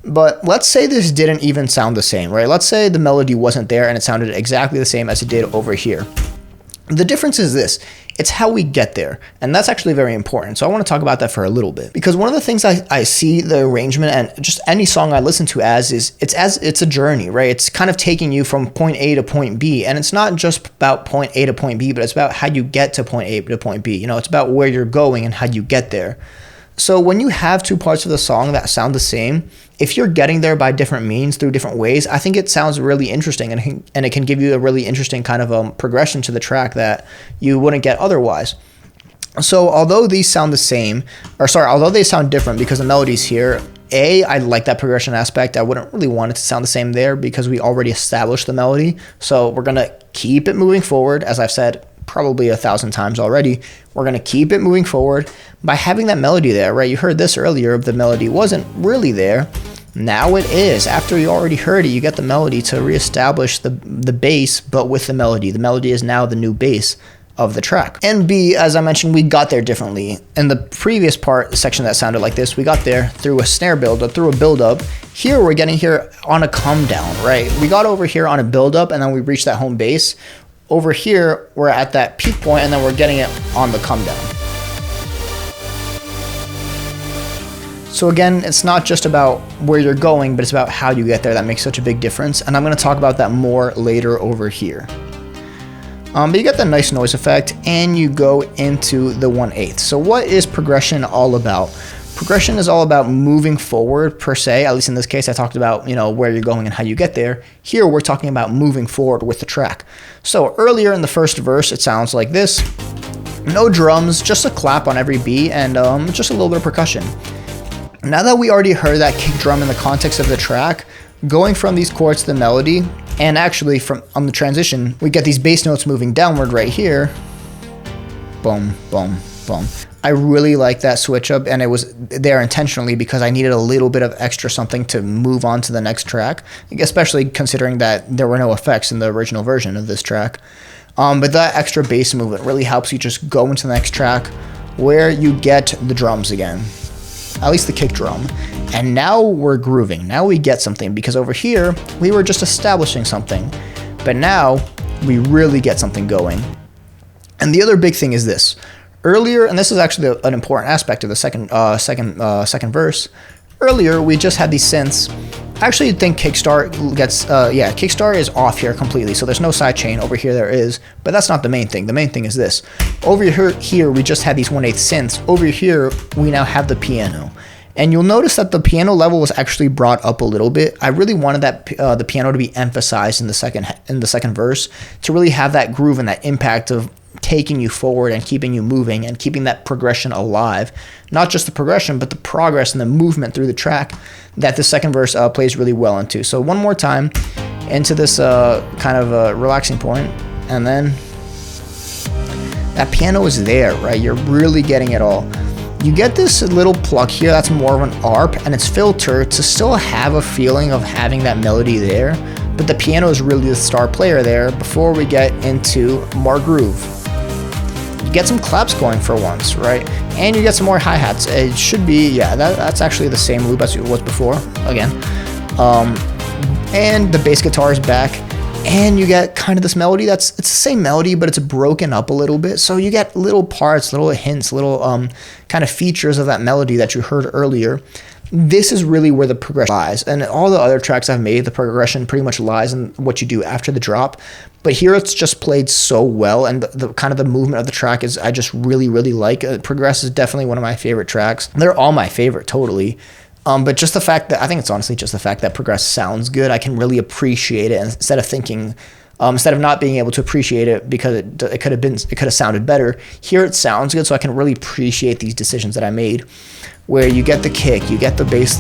But let's say this didn't even sound the same, right? Let's say the melody wasn't there and it sounded exactly the same as it did over here. The difference is this. It's how we get there. And that's actually very important. So I want to talk about that for a little bit, because one of the things I see the arrangement and just any song I listen to as is it's a journey, right? It's kind of taking you from point A to point B. And it's not just about point A to point B, but it's about how you get to point A to point B. You know, it's about where you're going and how you get there. So when you have two parts of the song that sound the same, if you're getting there by different means, through different ways, I think it sounds really interesting, and it can give you a really interesting kind of progression to the track that you wouldn't get otherwise. So although these sound the same, although they sound different because the melody's here, I like that progression aspect. I wouldn't really want it to sound the same there because we already established the melody. So we're going to keep it moving forward, as I've said probably 1,000 times already. We're going to keep it moving forward by having that melody there, right? You heard this earlier, the melody wasn't really there. Now it is. After you already heard it, you get the melody to reestablish the bass, but with the melody. The melody is now the new bass of the track. And B, as I mentioned, we got there differently. In the previous section that sounded like this, we got there through a snare build, through a build-up. Here, we're getting here on a come down, right? We got over here on a build-up, and then we reached that home bass. Over here, we're at that peak point, and then we're getting it on the come down. So again, it's not just about where you're going, but it's about how you get there. That makes such a big difference, and I'm going to talk about that more later over here. But you get the nice noise effect, and you go into the 1/8. So what is progression all about? Progression is all about moving forward per se. At least in this case, I talked about, you know, where you're going and how you get there. Here, we're talking about moving forward with the track. So earlier in the first verse, it sounds like this. No drums, just a clap on every beat, and just a little bit of percussion. Now that we already heard that kick drum in the context of the track, going from these chords to the melody, and actually on the transition, we get these bass notes moving downward right here. Boom, boom, boom. I really like that switch up, and it was there intentionally because I needed a little bit of extra something to move on to the next track, especially considering that there were no effects in the original version of this track. But that extra bass movement really helps you just go into the next track where you get the drums again. at least the kick drum. And now we're grooving. Now we get something, because over here we were just establishing something, but now we really get something going. And the other big thing is this. Earlier, and this is actually an important aspect of the second verse. Earlier, we just had these synths. I actually think Kickstart gets, Kickstart is off here completely, so there's no sidechain. Over here there is, but that's not the main thing. The main thing is this. Over here, we just had these 1/8 synths. Over here, we now have the piano. And you'll notice that the piano level was actually brought up a little bit. I really wanted that the piano to be emphasized in the second verse, to really have that groove and that impact of taking you forward and keeping you moving and keeping that progression alive. Not just the progression, but the progress and the movement through the track that the second verse plays really well into. So one more time into this kind of relaxing point, and then that piano is there, right? You're really getting it all. You get this little pluck here that's more of an ARP, and it's filtered to still have a feeling of having that melody there, but the piano is really the star player there before we get into more groove. You get some claps going for once, right? And you get some more hi-hats. It should be, yeah, that's actually the same loop as it was before, again. And the bass guitar is back. And you get kind of this melody it's the same melody, but it's broken up a little bit. So you get little parts, little hints, little kind of features of that melody that you heard earlier. This is really where the progression lies. And all the other tracks I've made, the progression pretty much lies in what you do after the drop. But here it's just played so well, and the kind of the movement of the track is, I just really, really like. Progress is definitely one of my favorite tracks. They're all my favorite, totally. But just the fact that, I think it's honestly just the fact that Progress sounds good, I can really appreciate it, instead of thinking, instead of not being able to appreciate it because it could have sounded better. Here it sounds good, so I can really appreciate these decisions that I made, where you get the kick, you get the bass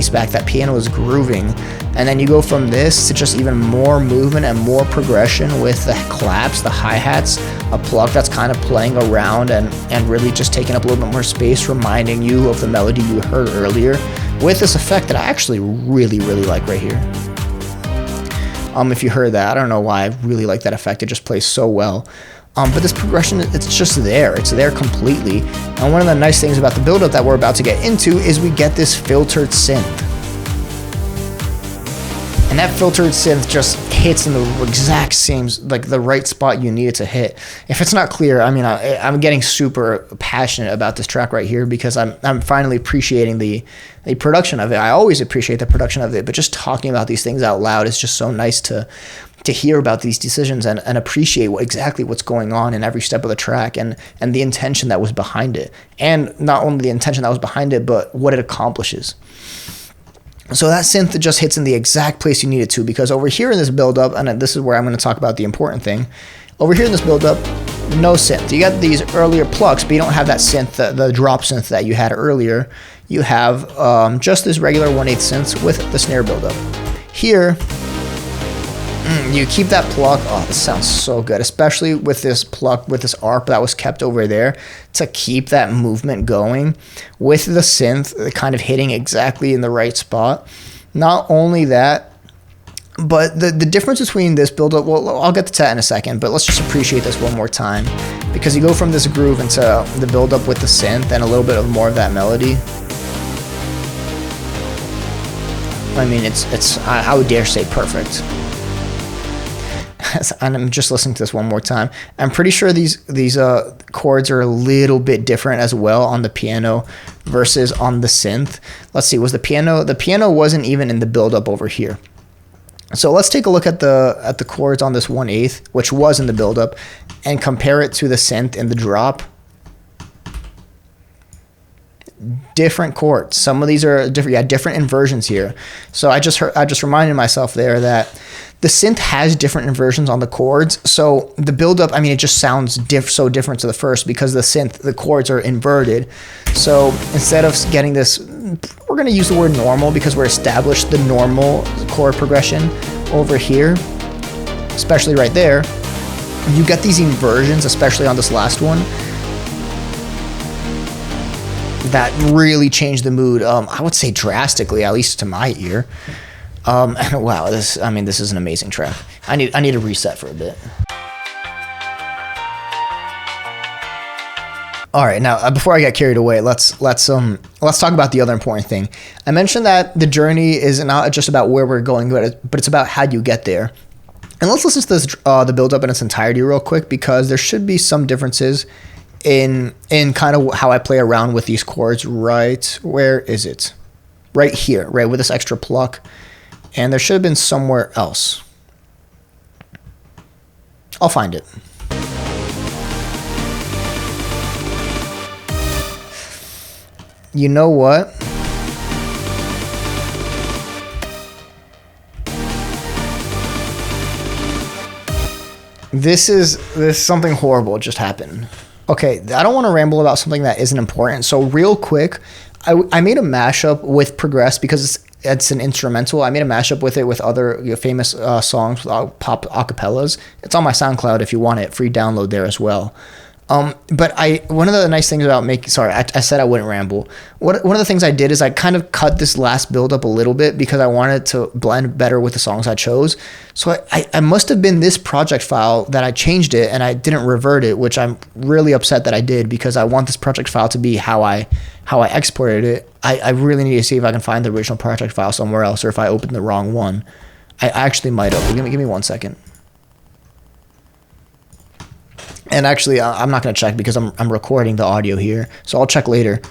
back, that piano is grooving, and then you go from this to just even more movement and more progression with the claps, the hi-hats, a pluck that's kind of playing around and really just taking up a little bit more space, reminding you of the melody you heard earlier, with this effect that I actually really, really like right here. If you heard that, I don't know why I really like that effect. It just plays so well. But this progression, it's just there. It's there completely. And one of the nice things about the build-up that we're about to get into is we get this filtered synth. And that filtered synth just hits in the exact same, like the right spot you need it to hit. If it's not clear, I mean, I'm getting super passionate about this track right here, because I'm finally appreciating the production of it. I always appreciate the production of it, but just talking about these things out loud is just so nice to hear about these decisions and appreciate exactly what's going on in every step of the track, and the intention that was behind it. And not only the intention that was behind it, but what it accomplishes. So that synth just hits in the exact place you need it to, because over here in this build-up, and this is where I'm going to talk about the important thing, over here in this build-up, no synth. You got these earlier plucks, but you don't have that synth, the drop synth that you had earlier. You have just this regular 1/8 synth with the snare build-up. Here, you keep that pluck. Oh, this sounds so good, especially with this pluck, with this ARP that was kept over there to keep that movement going with the synth kind of hitting exactly in the right spot. Not only that, but the difference between this build-up, well, I'll get to that in a second, but let's just appreciate this one more time, because you go from this groove into the build-up with the synth and a little bit of more of that melody. I mean, it's I would dare say perfect. And I'm just listening to this one more time. I'm pretty sure these chords are a little bit different as well on the piano versus on the synth. Let's see, was the piano wasn't even in the build-up over here. So let's take a look at the chords on this 1/8, which was in the build-up, and compare it to the synth in the drop. Different chords. Some of these are different, different inversions here. So I just reminded myself there that the synth has different inversions on the chords. So the build-up, I mean, it just sounds so different to the first, because the chords are inverted. So instead of getting this, we're going to use the word normal, because we're established the normal chord progression over here, especially right there. You get these inversions, especially on this last one, that really changed the mood. I would say drastically, at least to my ear. Wow, this is an amazing track. I need a reset for a bit. All right, now before I get carried away, let's talk about the other important thing. I mentioned that the journey is not just about where we're going, but it's about how you get there. And let's listen to this the build-up in its entirety real quick, because there should be some differences in kind of how I play around with these chords. Right, where is it? Right here, right, with this extra pluck. And there should have been somewhere else. I'll find it. You know what? This is something horrible just happened. Okay, I don't want to ramble about something that isn't important. So real quick, I made a mashup with Progress because it's an instrumental. I made a mashup with it with other famous songs with pop acapellas. It's on my SoundCloud if you want it. Free download there as well. But one of the nice things about I said I wouldn't ramble. One of the things I did is I kind of cut this last build up a little bit because I wanted to blend better with the songs I chose. So I must have been this project file that I changed it and I didn't revert it, which I'm really upset that I did, because I want this project file to be how I exported it. I really need to see if I can find the original project file somewhere else, or if I opened the wrong one. I actually might have. Give me 1 second. And actually, I'm not going to check because I'm recording the audio here, so I'll check later.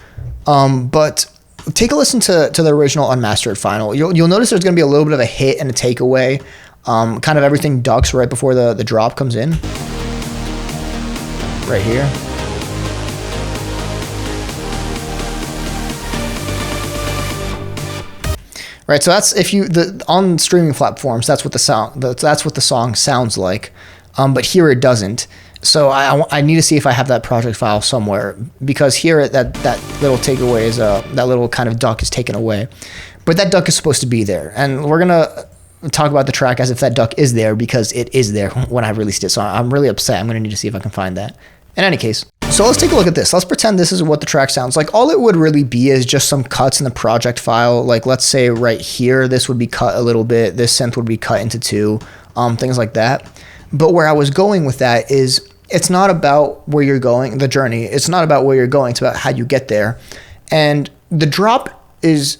But take a listen to the original unmastered final. You'll notice there's going to be a little bit of a hit and a takeaway. Kind of everything ducks right before the drop comes in. Right here. Right, so that's on streaming platforms. That's what the song sounds like. But here it doesn't. So I need to see if I have that project file somewhere, because here that little takeaway is that little kind of duck is taken away, but that duck is supposed to be there, and we're gonna talk about the track as if that duck is there, because it is there when I released it. So I'm really upset. I'm gonna need to see if I can find that. In any case, so let's take a look at this. Let's pretend this is what the track sounds like. All it would really be is just some cuts in the project file. Like, let's say right here, this would be cut a little bit. This synth would be cut into two, things like that. But where I was going with that is, it's not about where you're going, the journey. It's not about where you're going. It's about how you get there. And the drop is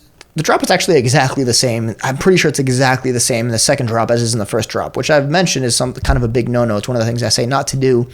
actually exactly the same. I'm pretty sure it's exactly the same in the second drop as is in the first drop, which I've mentioned is some kind of a big no-no. It's one of the things I say not to do.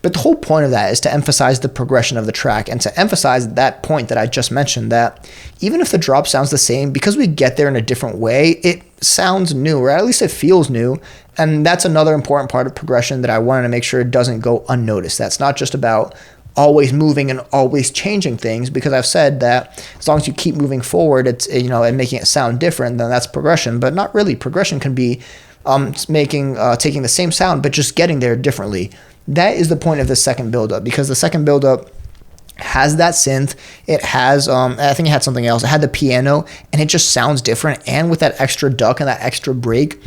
But the whole point of that is to emphasize the progression of the track, and to emphasize that point that I just mentioned, that even if the drop sounds the same, because we get there in a different way, it sounds new, or at least it feels new. And that's another important part of progression that I wanted to make sure it doesn't go unnoticed. That's not just about always moving and always changing things, because I've said that as long as you keep moving forward, it's, and making it sound different, then that's progression. But not really. Progression can be taking the same sound but just getting there differently. That is the point of the second buildup, because the second buildup has that synth. It has I think it had something else. It had the piano, and it just sounds different. And with that extra duck and that extra break,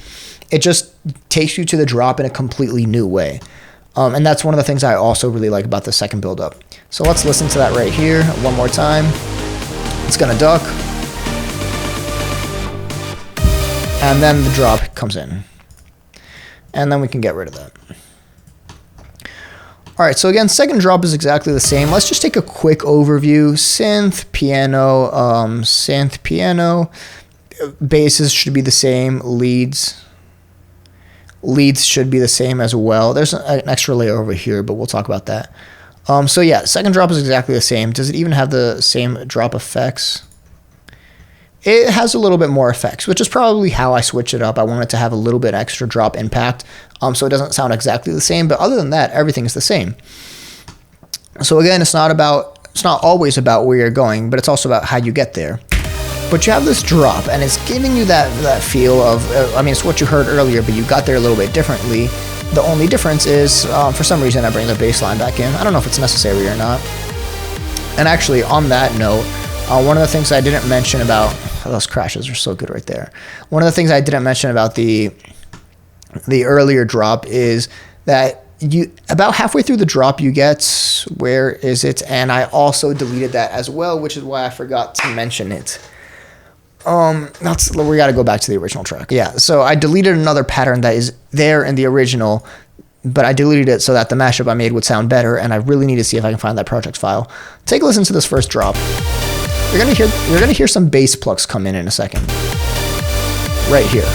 it just takes you to the drop in a completely new way. And that's one of the things I also really like about the second buildup. So let's listen to that right here one more time. It's gonna duck, and then the drop comes in, and then we can get rid of that. All right, so again, second drop is exactly the same. Let's just take a quick overview. Synth, piano, basses should be the same, leads should be the same as well. There's an extra layer over here, but we'll talk about that. So yeah, second drop is exactly the same. Does it even have the same drop effects? It has a little bit more effects, which is probably how I switch it up. I want it to have a little bit extra drop impact, so it doesn't sound exactly the same. But other than that, everything is the same. So again, it's not always about where you're going, but it's also about how you get there. But you have this drop, and it's giving you that feel of, it's what you heard earlier, but you got there a little bit differently. The only difference is, for some reason, I bring the bass line back in. I don't know if it's necessary or not. And actually, on that note, one of the things I didn't mention about, those crashes are so good right there. One of the things I didn't mention about the earlier drop is that about halfway through the drop you get, where is it? And I also deleted that as well, which is why I forgot to mention it. We got to go back to the original track. Yeah, so I deleted another pattern that is there in the original but I deleted it so that the mashup I made would sound better, and I really need to see if I can find that project file. Take a listen to this first drop. You're gonna hear some bass plucks come in a second. Right here.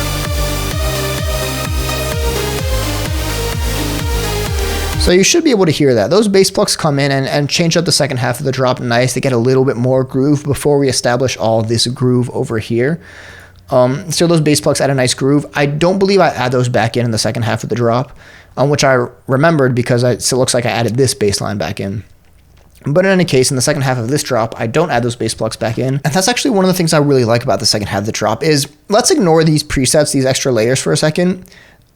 So you should be able to hear that. Those bass plucks come in and change up the second half of the drop nice. They get a little bit more groove before we establish all this groove over here. So those bass plucks add a nice groove. I don't believe I add those back in the second half of the drop, which I remembered because it looks like I added this bass line back in. But in any case, in the second half of this drop, I don't add those bass plucks back in. And that's actually one of the things I really like about the second half of the drop is, let's ignore these presets, these extra layers for a second.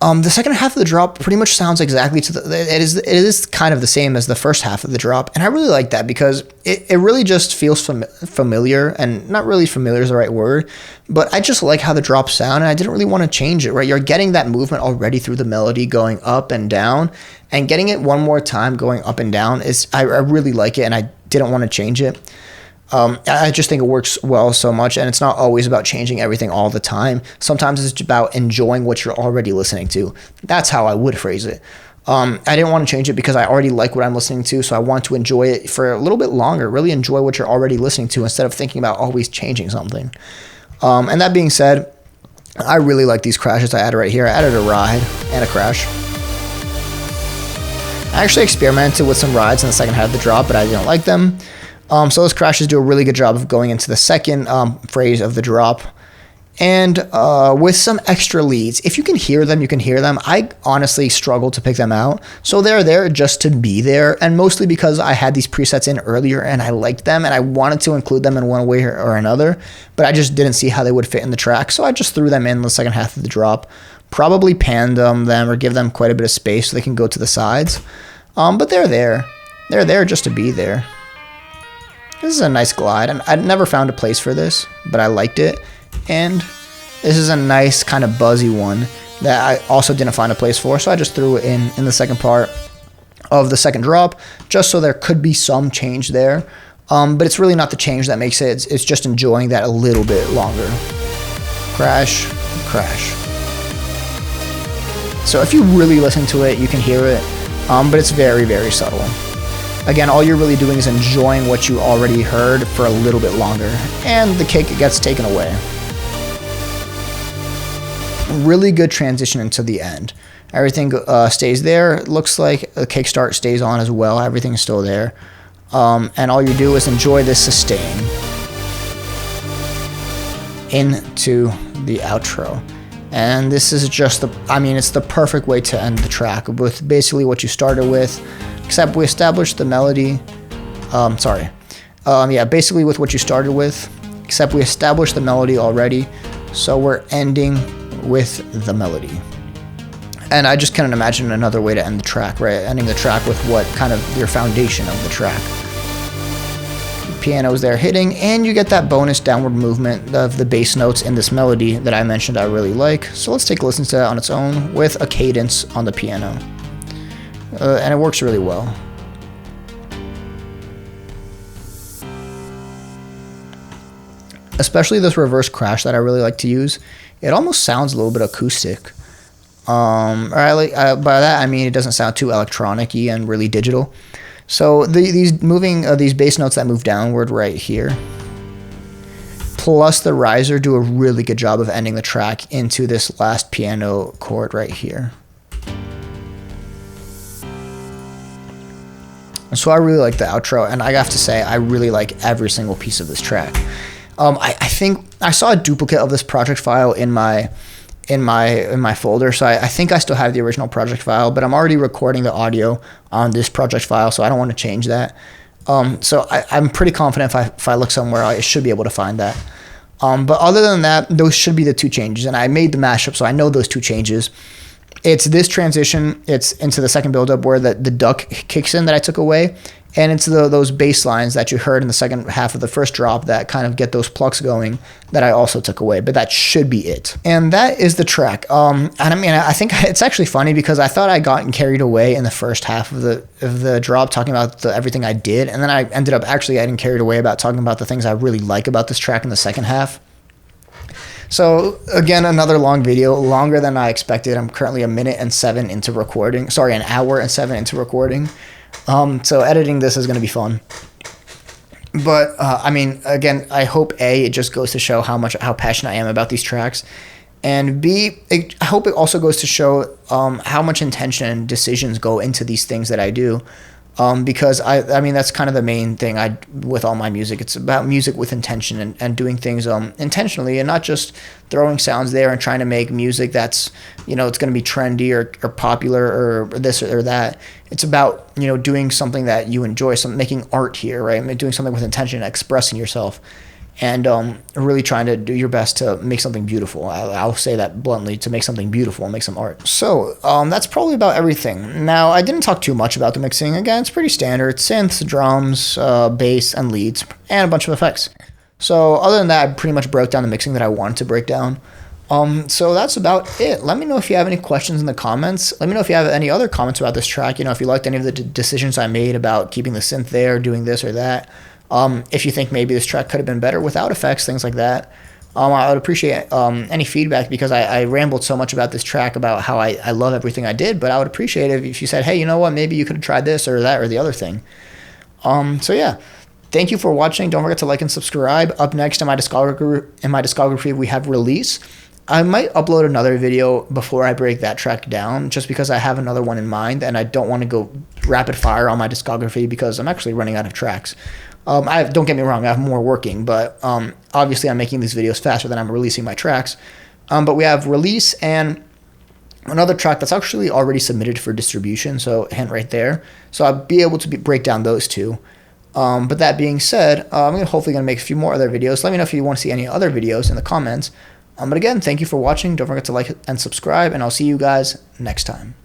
The second half of the drop pretty much sounds exactly it is kind of the same as the first half of the drop. And I really like that because it really just feels familiar, and not really familiar is the right word, but I just like how the drops sound, and I didn't really want to change it, right? You're getting that movement already through the melody going up and down, and getting it one more time going up and down I really like it, and I didn't want to change it. I just think it works well so much, and it's not always about changing everything all the time. Sometimes it's about enjoying what you're already listening to. That's how I would phrase it. I didn't want to change it because I already like what I'm listening to, so I want to enjoy it for a little bit longer, really enjoy what you're already listening to instead of thinking about always changing something. And that being said, I really like these crashes I added right here. I added a ride and a crash. I actually experimented with some rides in the second half of the drop, but I didn't like them. So those crashes do a really good job of going into the second phrase of the drop. And with some extra leads. If you can hear them, you can hear them. I honestly struggle to pick them out. So they're there just to be there. And mostly because I had these presets in earlier and I liked them and I wanted to include them in one way or another. But I just didn't see how they would fit in the track. So I just threw them in the second half of the drop. Probably panned them or give them quite a bit of space so they can go to the sides. But they're there. They're there just to be there. This is a nice glide, and I'd never found a place for this, but I liked it. And this is a nice kind of buzzy one that I also didn't find a place for, so I just threw it in the second part of the second drop, just so there could be some change there. But it's really not the change that makes it. It's just enjoying that a little bit longer. Crash, crash. So if you really listen to it, you can hear it, but it's very, very subtle. Again, all you're really doing is enjoying what you already heard for a little bit longer, and the cake gets taken away. Really good transition into the end. Everything stays there. It looks like the cake start stays on as well. Everything's still there. And all you do is enjoy this sustain into the outro. And this is just it's the perfect way to end the track with basically what you started with. Except we established the melody, basically with what you started with, except we established the melody already, so we're ending with the melody. And I just couldn't imagine another way to end the track, right? Ending the track with what kind of your foundation of the track. The piano's there hitting, and you get that bonus downward movement of the bass notes in this melody that I mentioned I really like. So let's take a listen to that on its own with a cadence on the piano. And it works really well. Especially this reverse crash that I really like to use. It almost sounds a little bit acoustic. By that I mean it doesn't sound too electronic-y and really digital. So these bass notes that move downward right here, plus the riser, do a really good job of ending the track into this last piano chord right here. So I really like the outro, and I have to say I really like every single piece of this track. I think I saw a duplicate of this project file in my folder, so I think I still have the original project file, but I'm already recording the audio on this project file, so I don't want to change that. So I'm pretty confident if I look somewhere, I should be able to find that. But other than that, those should be the two changes, and I made the mashup, so I know those two changes. It's this transition, it's into the second buildup where the duck kicks in that I took away, and it's those bass lines that you heard in the second half of the first drop that kind of get those plucks going that I also took away, but that should be it. And that is the track. And I think it's actually funny because I thought I gotten carried away in the first half of the drop talking about everything I did, and then I ended up actually getting carried away about talking about the things I really like about this track in the second half. So again, another long video, longer than I expected. I'm currently an hour and 7 into recording. So editing this is going to be fun. But I mean, again, I hope A, it just goes to show how passionate I am about these tracks, and B, I hope it also goes to show how much intention and decisions go into these things that I do. Because I mean, that's kind of the main thing with all my music. It's about music with intention and doing things intentionally, and not just throwing sounds there and trying to make music that's, it's going to be trendy or popular or this or that. It's about, doing something that you enjoy, making art here, right? I mean, doing something with intention, expressing yourself, and really trying to do your best to make something beautiful. I'll say that bluntly, to make something beautiful and make some art. So that's probably about everything. Now, I didn't talk too much about the mixing. Again, it's pretty standard. Synths, drums, bass, and leads, and a bunch of effects. So other than that, I pretty much broke down the mixing that I wanted to break down. So that's about it. Let me know if you have any questions in the comments. Let me know if you have any other comments about this track. If you liked any of the decisions I made about keeping the synth there, doing this or that. If you think maybe this track could have been better without effects, things like that. I would appreciate any feedback, because I rambled so much about this track, about how I love everything I did, but I would appreciate it if you said, hey, you know what, maybe you could have tried this or that or the other thing. So yeah, thank you for watching. Don't forget to like and subscribe. Up next in my discography, we have Release. I might upload another video before I break that track down, just because I have another one in mind, and I don't want to go rapid fire on my discography because I'm actually running out of tracks. Don't get me wrong, I have more working, but obviously I'm making these videos faster than I'm releasing my tracks. But we have Release and another track that's actually already submitted for distribution, so hint right there. So I'll be able to break down those two. But that being said, I'm hopefully going to make a few more other videos. Let me know if you want to see any other videos in the comments. But again, thank you for watching. Don't forget to like and subscribe, and I'll see you guys next time.